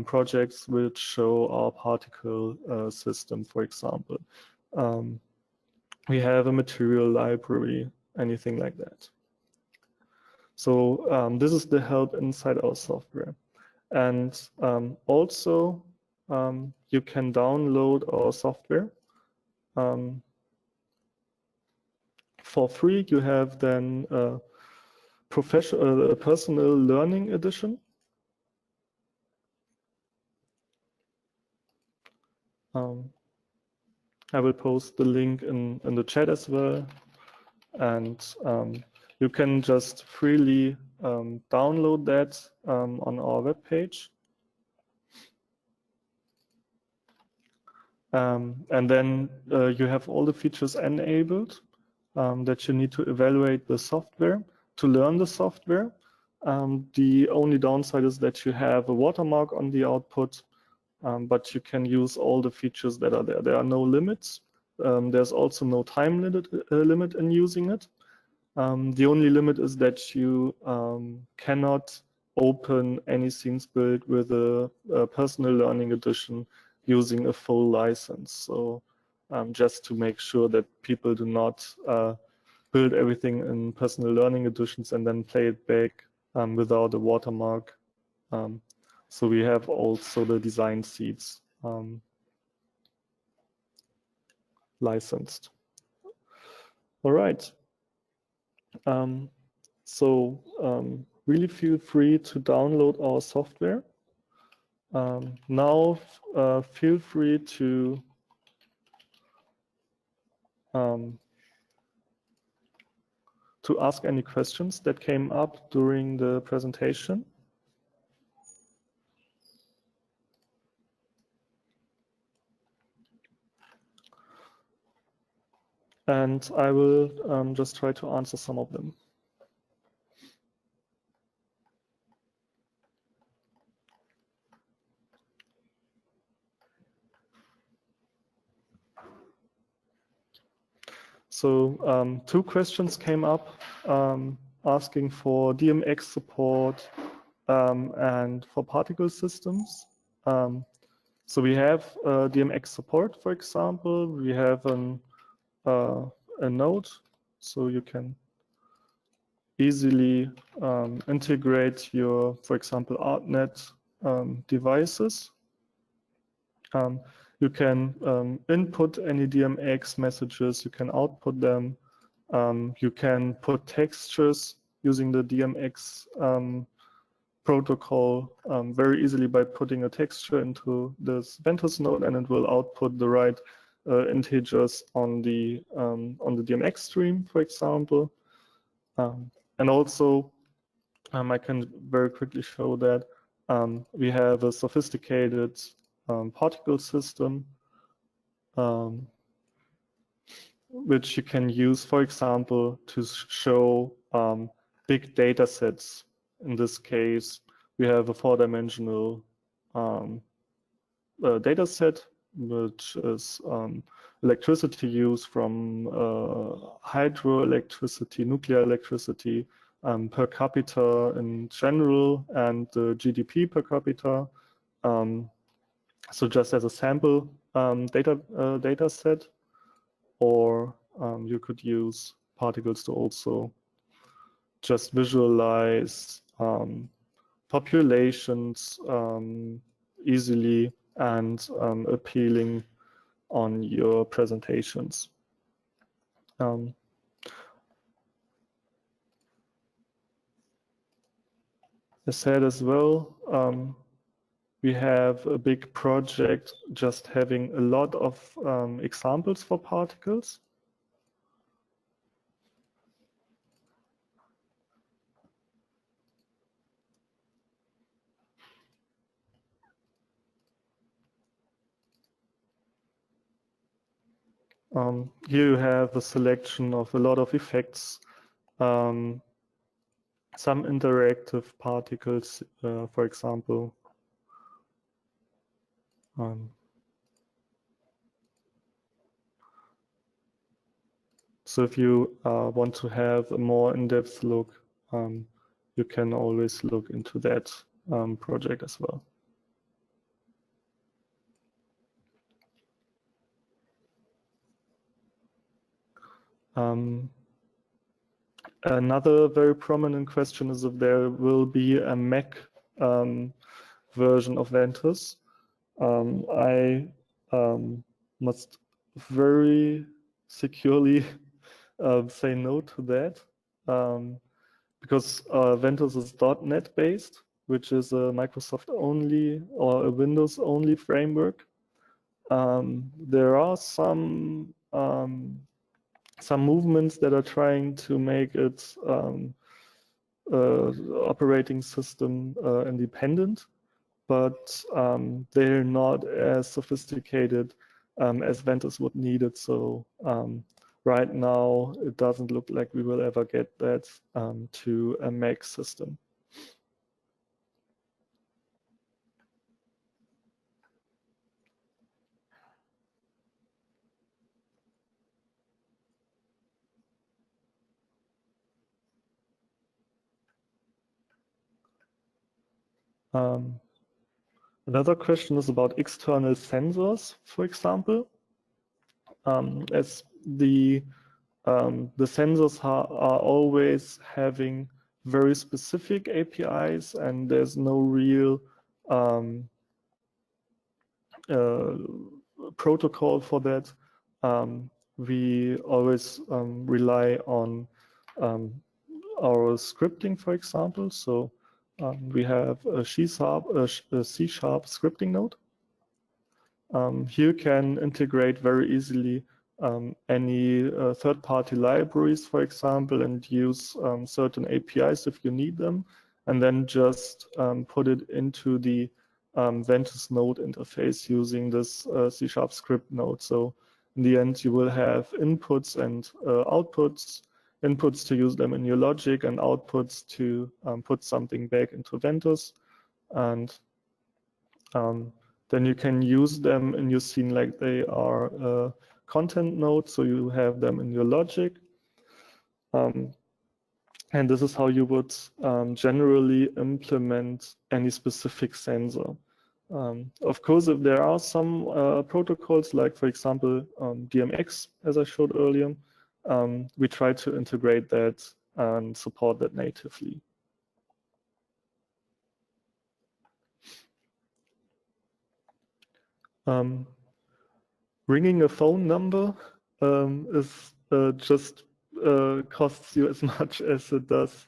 projects which show our particle system, for example. We have a material library, anything like that. So this is the help inside our software. And also, you can download our software. For free, you have then a personal learning edition. I will post the link in the chat as well. And you can just freely download that on our webpage. And then you have all the features enabled that you need to evaluate the software, to learn the software. The only downside is that you have a watermark on the output, but you can use all the features that are there. There are no limits. There's also no time limit in using it. The only limit is that you cannot open any scenes build with a personal learning edition using a full license. So just to make sure that people do not build everything in personal learning editions and then play it back without a watermark. So we have also the design seeds licensed. All right. Really feel free to download our software. Now feel free to ask any questions that came up during the presentation. And I will just try to answer some of them. So 2 questions came up asking for DMX support and for particle systems. So we have DMX support, for example. We have a node, so you can easily integrate your, for example, ArtNet devices. You can input any DMX messages, you can output them, you can put textures using the DMX protocol very easily by putting a texture into this Ventuz node, and it will output the right integers on the DMX stream, for example. And also, I can very quickly show that we have a sophisticated particle system, which you can use, for example, to show big data sets. In this case, we have a 4-dimensional data set, which is electricity use from hydroelectricity, nuclear electricity, per capita in general, and the GDP per capita. So just as a sample data set, or you could use particles to also just visualize populations easily and appealing on your presentations. As said as well, we have a big project just having a lot of examples for particles. Here you have a selection of a lot of effects, some interactive particles, for example. So if you want to have a more in-depth look, you can always look into that project as well. Another very prominent question is if there will be a Mac version of Ventuz. I must very securely say no to that, because Ventuz is .NET based, which is a Microsoft only or a Windows only framework. There are some movements that are trying to make it operating system independent, but they're not as sophisticated as Ventuz would need it. So right now, it doesn't look like we will ever get that to a Mac system. Another question is about external sensors, for example. As the sensors are always having very specific APIs, and there's no real protocol for that. We always rely on our scripting, for example. So we have a C# scripting node. Here you can integrate very easily any third-party libraries, for example, and use certain APIs if you need them, and then just put it into the Ventuz node interface using this C# script node. So in the end, you will have inputs and outputs. Inputs to use them in your logic, and outputs to put something back into Ventuz. And then you can use them in your scene like they are a content node, so you have them in your logic. And this is how you would generally implement any specific sensor. Of course, if there are some protocols, like for example, DMX, as I showed earlier, we try to integrate that and support that natively. Ringing a phone number is just costs you as much as it does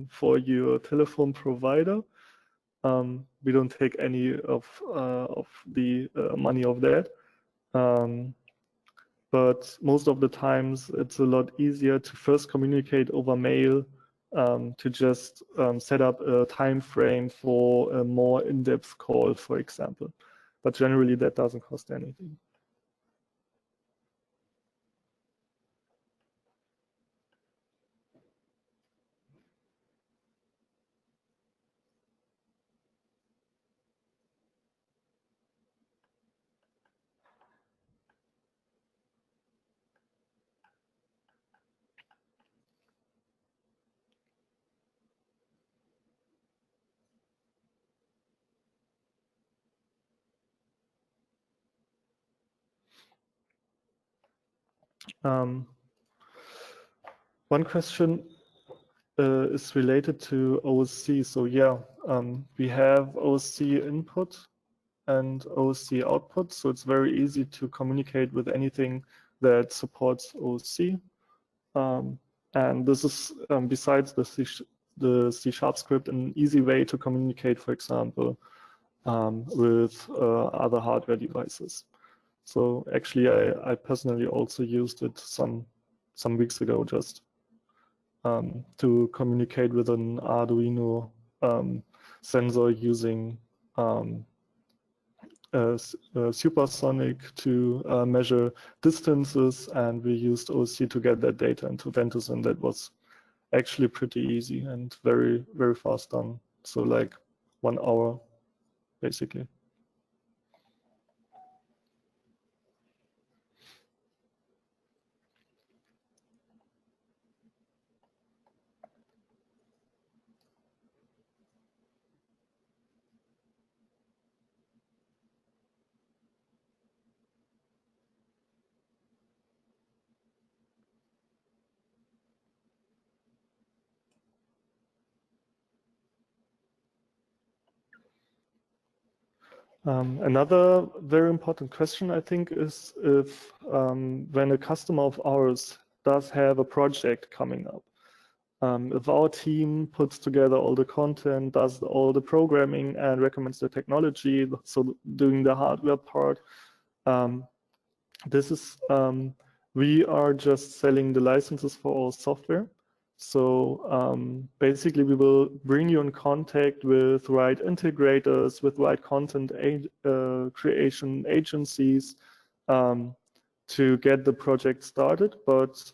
for your telephone provider. We don't take any of the money of that. But most of the times it's a lot easier to first communicate over mail, to just set up a time frame for a more in-depth call, for example. But generally that doesn't cost anything. One question is related to OSC. So yeah, we have OSC input and OSC output. So it's very easy to communicate with anything that supports OSC. And this is, besides the C# script, an easy way to communicate, for example, with other hardware devices. So actually, I personally also used it some weeks ago just to communicate with an Arduino sensor using supersonic to measure distances, and we used OSC to get that data into Ventuz, and that was actually pretty easy and very, very fast done. So like 1 hour, basically. Another very important question, I think, is if when a customer of ours does have a project coming up, if our team puts together all the content, does all the programming, and recommends the technology, so doing the hardware part, this is we are just selling the licenses for our software. So basically, we will bring you in contact with right integrators, with right content creation agencies to get the project started. But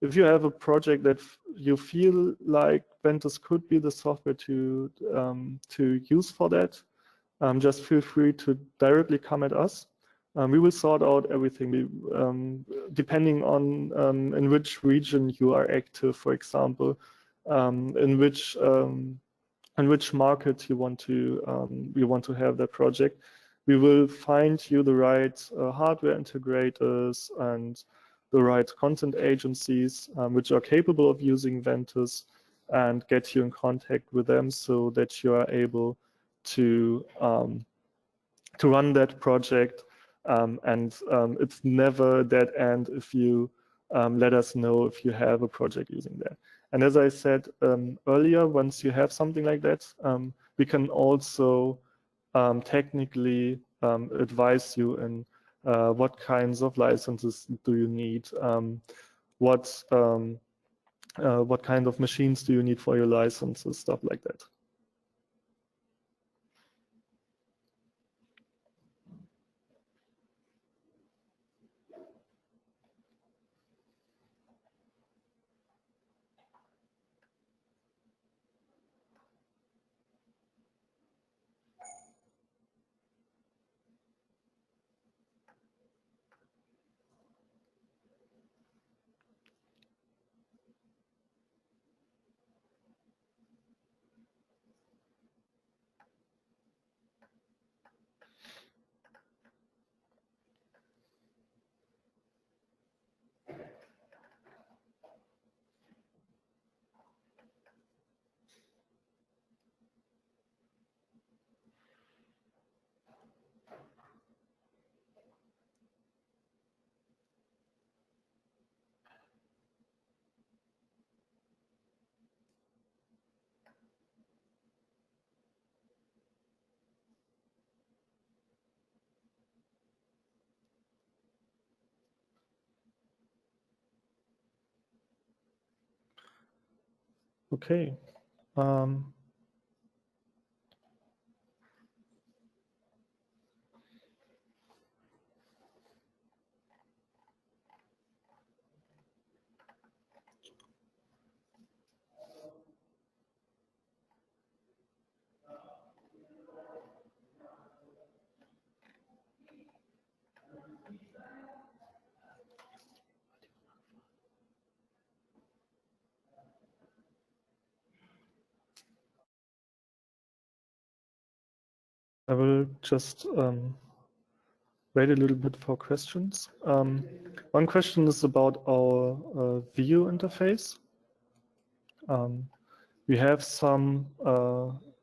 if you have a project that you feel like Ventuz could be the software to use for that, just feel free to directly come at us. We will sort out everything depending on in which region you are active, for example, in which market you want to have that project. We will find you the right hardware integrators and the right content agencies which are capable of using Ventuz, and get you in contact with them so that you are able to run that project. And it's never dead end if you let us know if you have a project using that. And as I said earlier, once you have something like that, we can also technically advise you in what kinds of licenses do you need, what kind of machines do you need for your licenses, stuff like that. Okay. I will just wait a little bit for questions. One question is about our view interface. We have some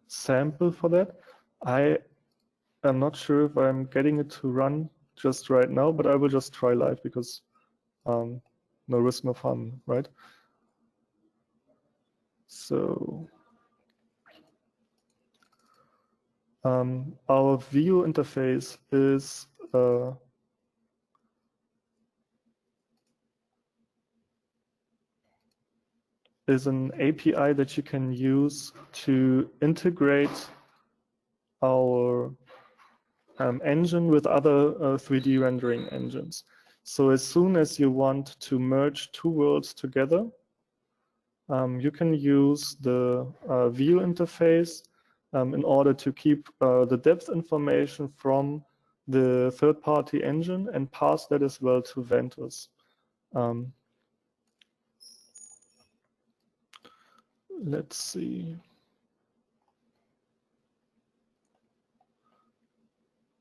sample for that. I am not sure if I'm getting it to run just right now, but I will just try live because no risk, no fun, right? So our view interface is an API that you can use to integrate our engine with other 3D rendering engines. So as soon as you want to merge two worlds together, you can use the view interface in order to keep the depth information from the third-party engine and pass that as well to Ventuz. Let's see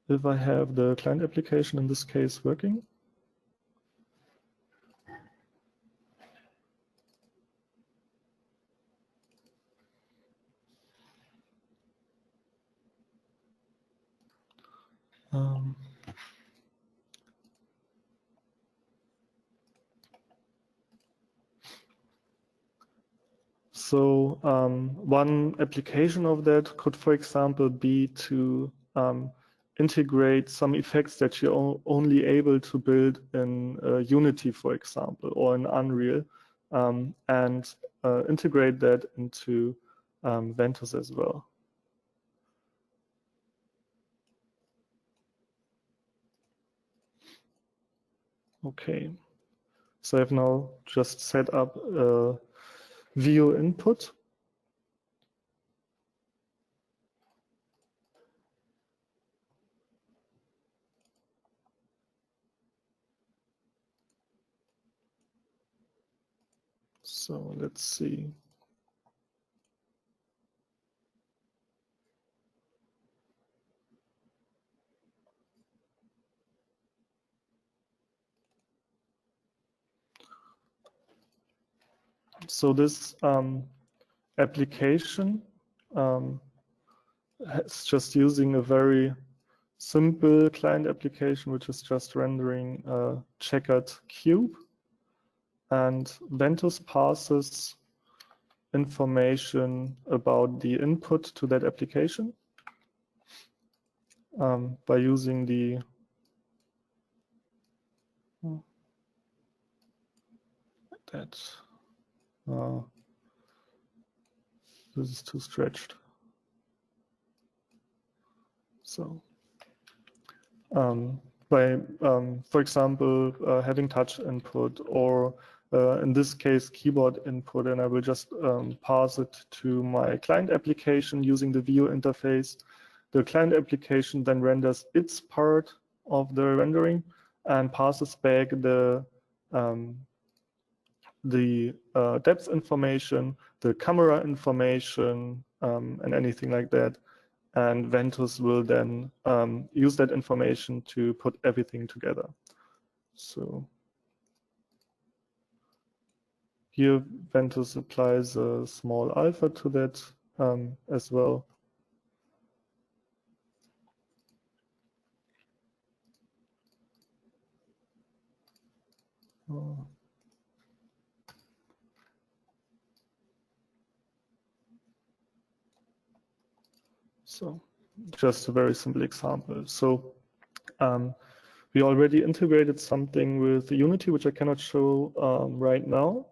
if I have the client application in this case working. So one application of that could, for example, be to integrate some effects that you're only able to build in Unity, for example, or in Unreal, and integrate that into Ventuz as well. Okay, so I've now just set up a view input. So let's see. So this application is just using a very simple client application, which is just rendering a checkered cube. And Ventuz passes information about the input to that application by using the this is too stretched. So by, for example, having touch input or in this case, keyboard input, and I will just pass it to my client application using the view interface. The client application then renders its part of the rendering and passes back the depth information, the camera information, and anything like that. And Ventuz will then use that information to put everything together. So here, Ventuz applies a small alpha to that as well. So just a very simple example. So we already integrated something with Unity, which I cannot show right now.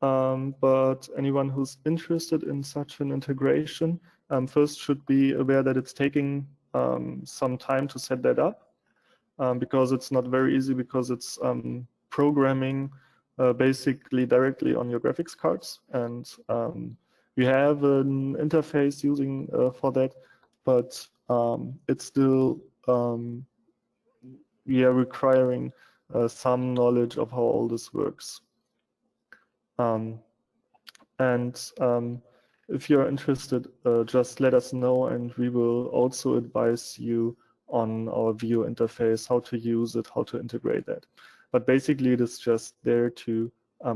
but anyone who's interested in such an integration first should be aware that it's taking some time to set that up, because it's not very easy, because it's programming basically directly on your graphics cards, and we have an interface using for that, but it's still requiring some knowledge of how all this works. If you're interested, just let us know, and we will also advise you on our view interface, how to use it, how to integrate that. But basically, it is just there to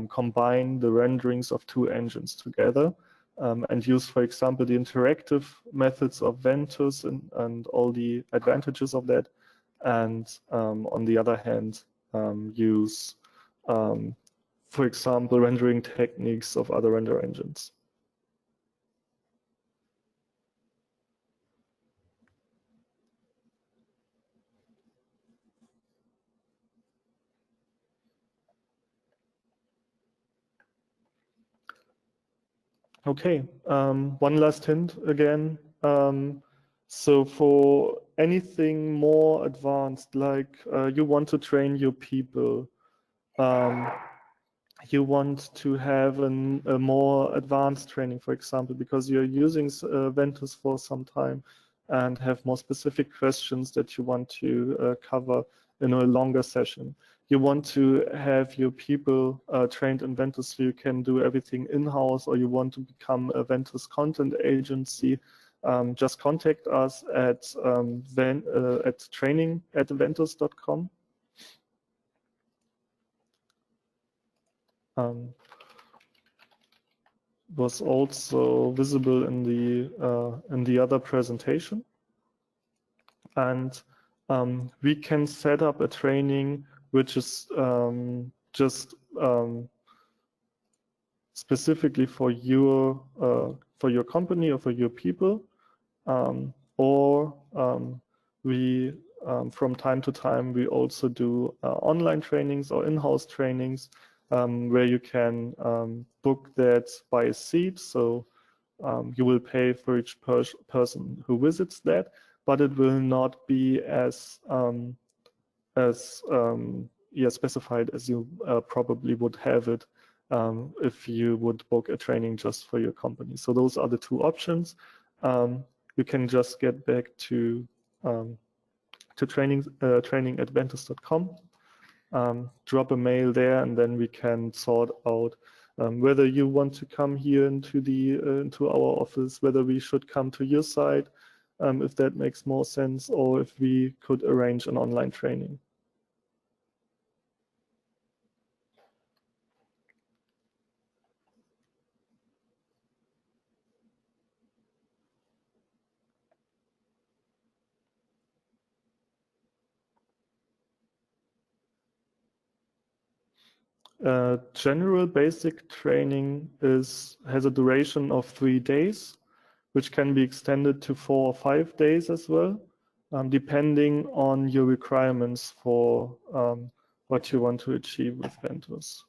combine the renderings of two engines together and use, for example, the interactive methods of Ventuz and all the advantages of that. And on the other hand, use, for example, rendering techniques of other render engines. Okay, one last hint again. So for anything more advanced, like you want to train your people, you want to have a more advanced training, for example, because you're using Ventuz for some time and have more specific questions that you want to cover in a longer session. You want to have your people trained in Ventuz so you can do everything in-house, or you want to become a Ventuz content agency, just contact us at training@ventuz.com. Was also visible in the other presentation, and we can set up a training which is just specifically for your company or for your people, or we from time to time we also do online trainings or in-house trainings where you can book that by a seat. So you will pay for each person who visits that, but it will not be as specified as you probably would have it if you would book a training just for your company. So those are the two options. You can just get back to training@ventuz.com. Drop a mail there, and then we can sort out whether you want to come here into our office, whether we should come to your site, if that makes more sense, or if we could arrange an online training. General basic training has a duration of 3 days, which can be extended to 4 or 5 days as well, depending on your requirements for what you want to achieve with Ventuz.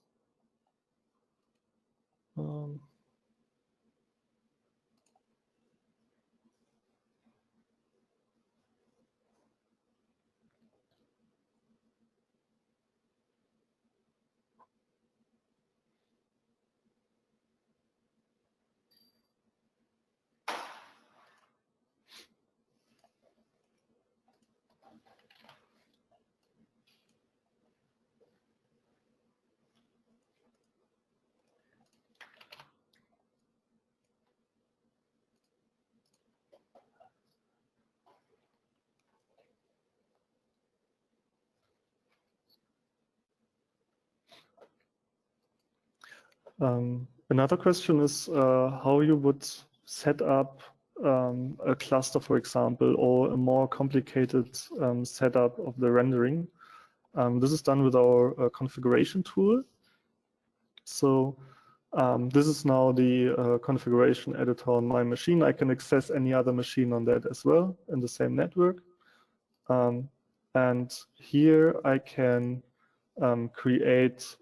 Another question is how you would set up a cluster, for example, or a more complicated setup of the rendering. This is done with our configuration tool. So this is now the configuration editor on my machine. I can access any other machine on that as well in the same network. And here I can create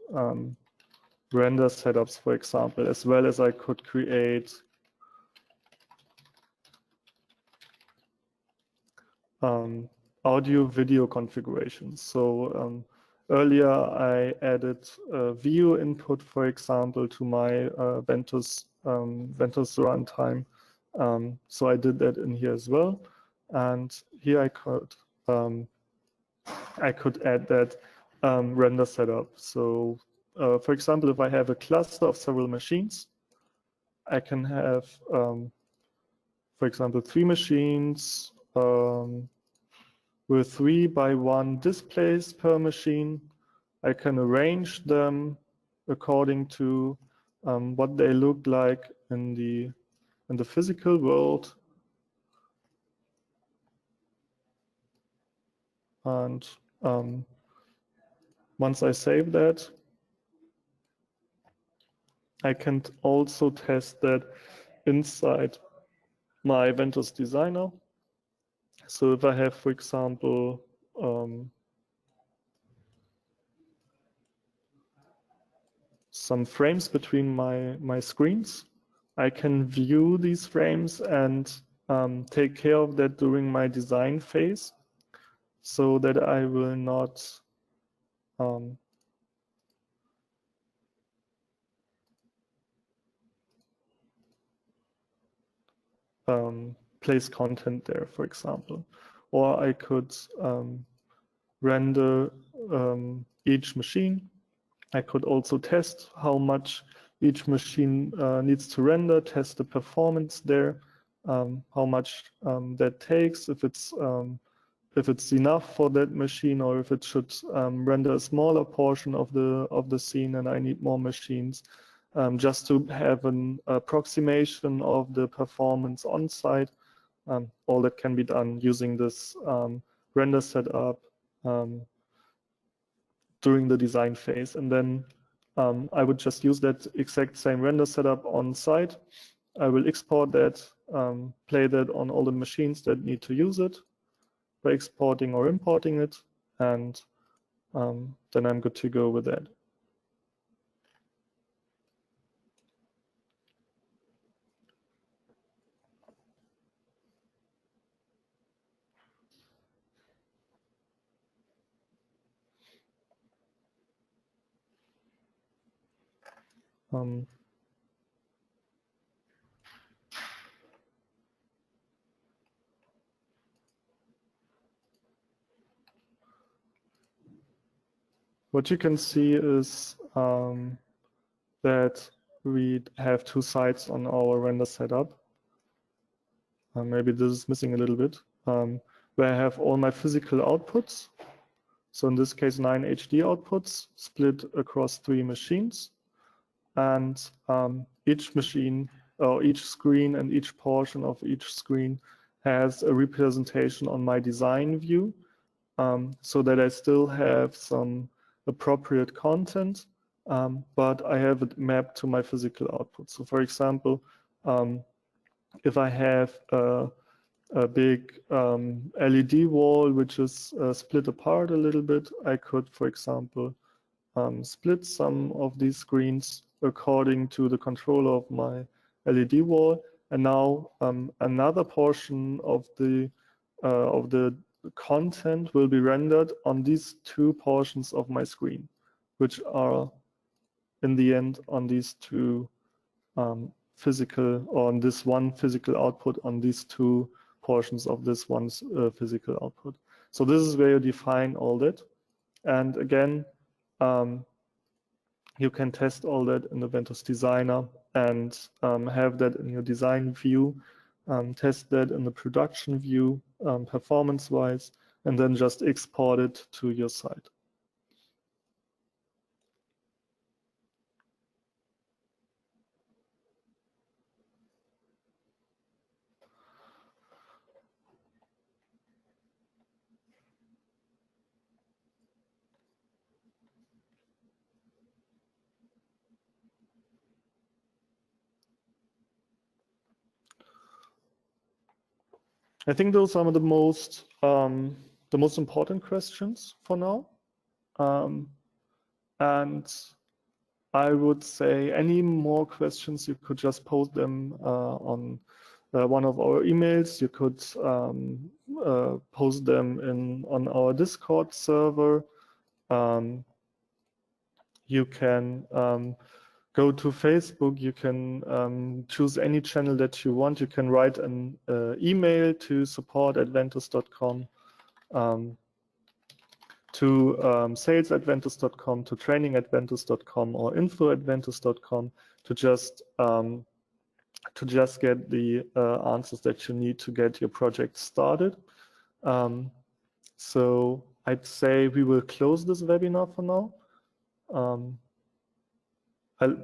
render setups, for example, as well as I could create audio video configurations. So earlier I added video input, for example, to my Ventuz runtime. So I did that in here as well. And here I could add that render setup. So for example, if I have a cluster of several machines, I can have, for example, 3 machines with 3 by 1 displays per machine. I can arrange them according to what they look like in the physical world. And once I save that, I can also test that inside my Ventuz Designer. So if I have, for example, some frames between my screens, I can view these frames and take care of that during my design phase, so that I will not place content there, for example. Or I could render each machine. I could also test how much each machine needs to render, test the performance there, how much that takes, if it's enough for that machine, or if it should render a smaller portion of the scene and I need more machines, just to have an approximation of the performance on site. All that can be done using this render setup during the design phase. And then I would just use that exact same render setup on site. I will export that, play that on all the machines that need to use it by exporting or importing it, and then I'm good to go with that. What you can see is that we have 2 sides on our render setup. Maybe this is missing a little bit, where I have all my physical outputs. So in this case, 9 HD outputs split across 3 machines. And each machine, or each screen and each portion of each screen has a representation on my design view, so that I still have some appropriate content, but I have it mapped to my physical output. So for example, if I have a big LED wall which is split apart a little bit, I could, for example, split some of these screens according to the controller of my LED wall, and now another portion of the content will be rendered on these 2 portions of my screen, which are in the end on these 2 physical, or on this one physical output on these 2 portions of this one physical output. So this is where you define all that. And again, you can test all that in the Ventuz Designer and have that in your design view, test that in the production view, performance-wise, and then just export it to your site. I think those are the most important questions for now. And I would say any more questions, you could just post them on one of our emails. You could post them on our Discord server. You can go to Facebook. You can choose any channel that you want. You can write an email to support@ventuz.com, to sales@ventuz.com, to training@ventuz.com, or info@ventuz.com to just get the answers that you need to get your project started. So I'd say we will close this webinar for now. I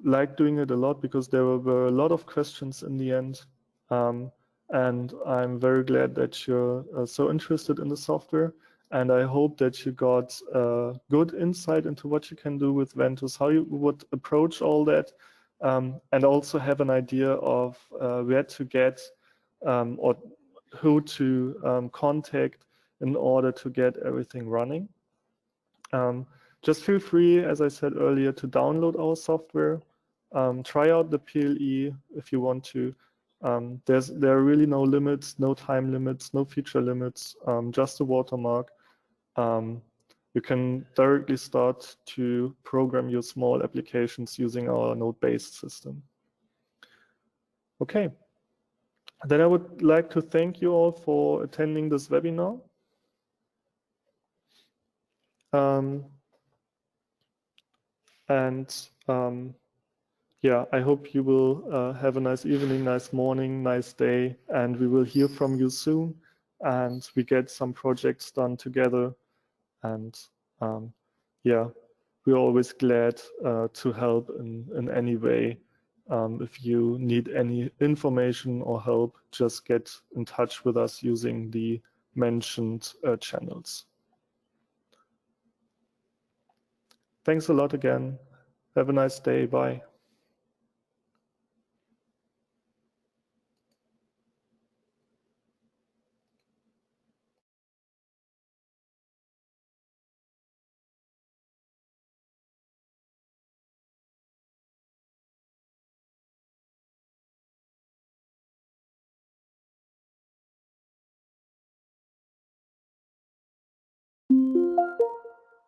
like doing it a lot because there were a lot of questions in the end. And I'm very glad that you're so interested in the software. And I hope that you got good insight into what you can do with Ventuz, how you would approach all that, and also have an idea of where to get or who to contact in order to get everything running. Just feel free, as I said earlier, to download our software, try out the PLE if you want to. There are really no limits, no time limits, no feature limits, just a watermark. You can directly start to program your small applications using our node-based system. Okay, then I would like to thank you all for attending this webinar. Yeah, I hope you will have a nice evening, nice morning, nice day, and we will hear from you soon, and we get some projects done together. And yeah, we're always glad to help in any way. If you need any information or help, just get in touch with us using the mentioned channels. Thanks a lot again. Have a nice day. Bye.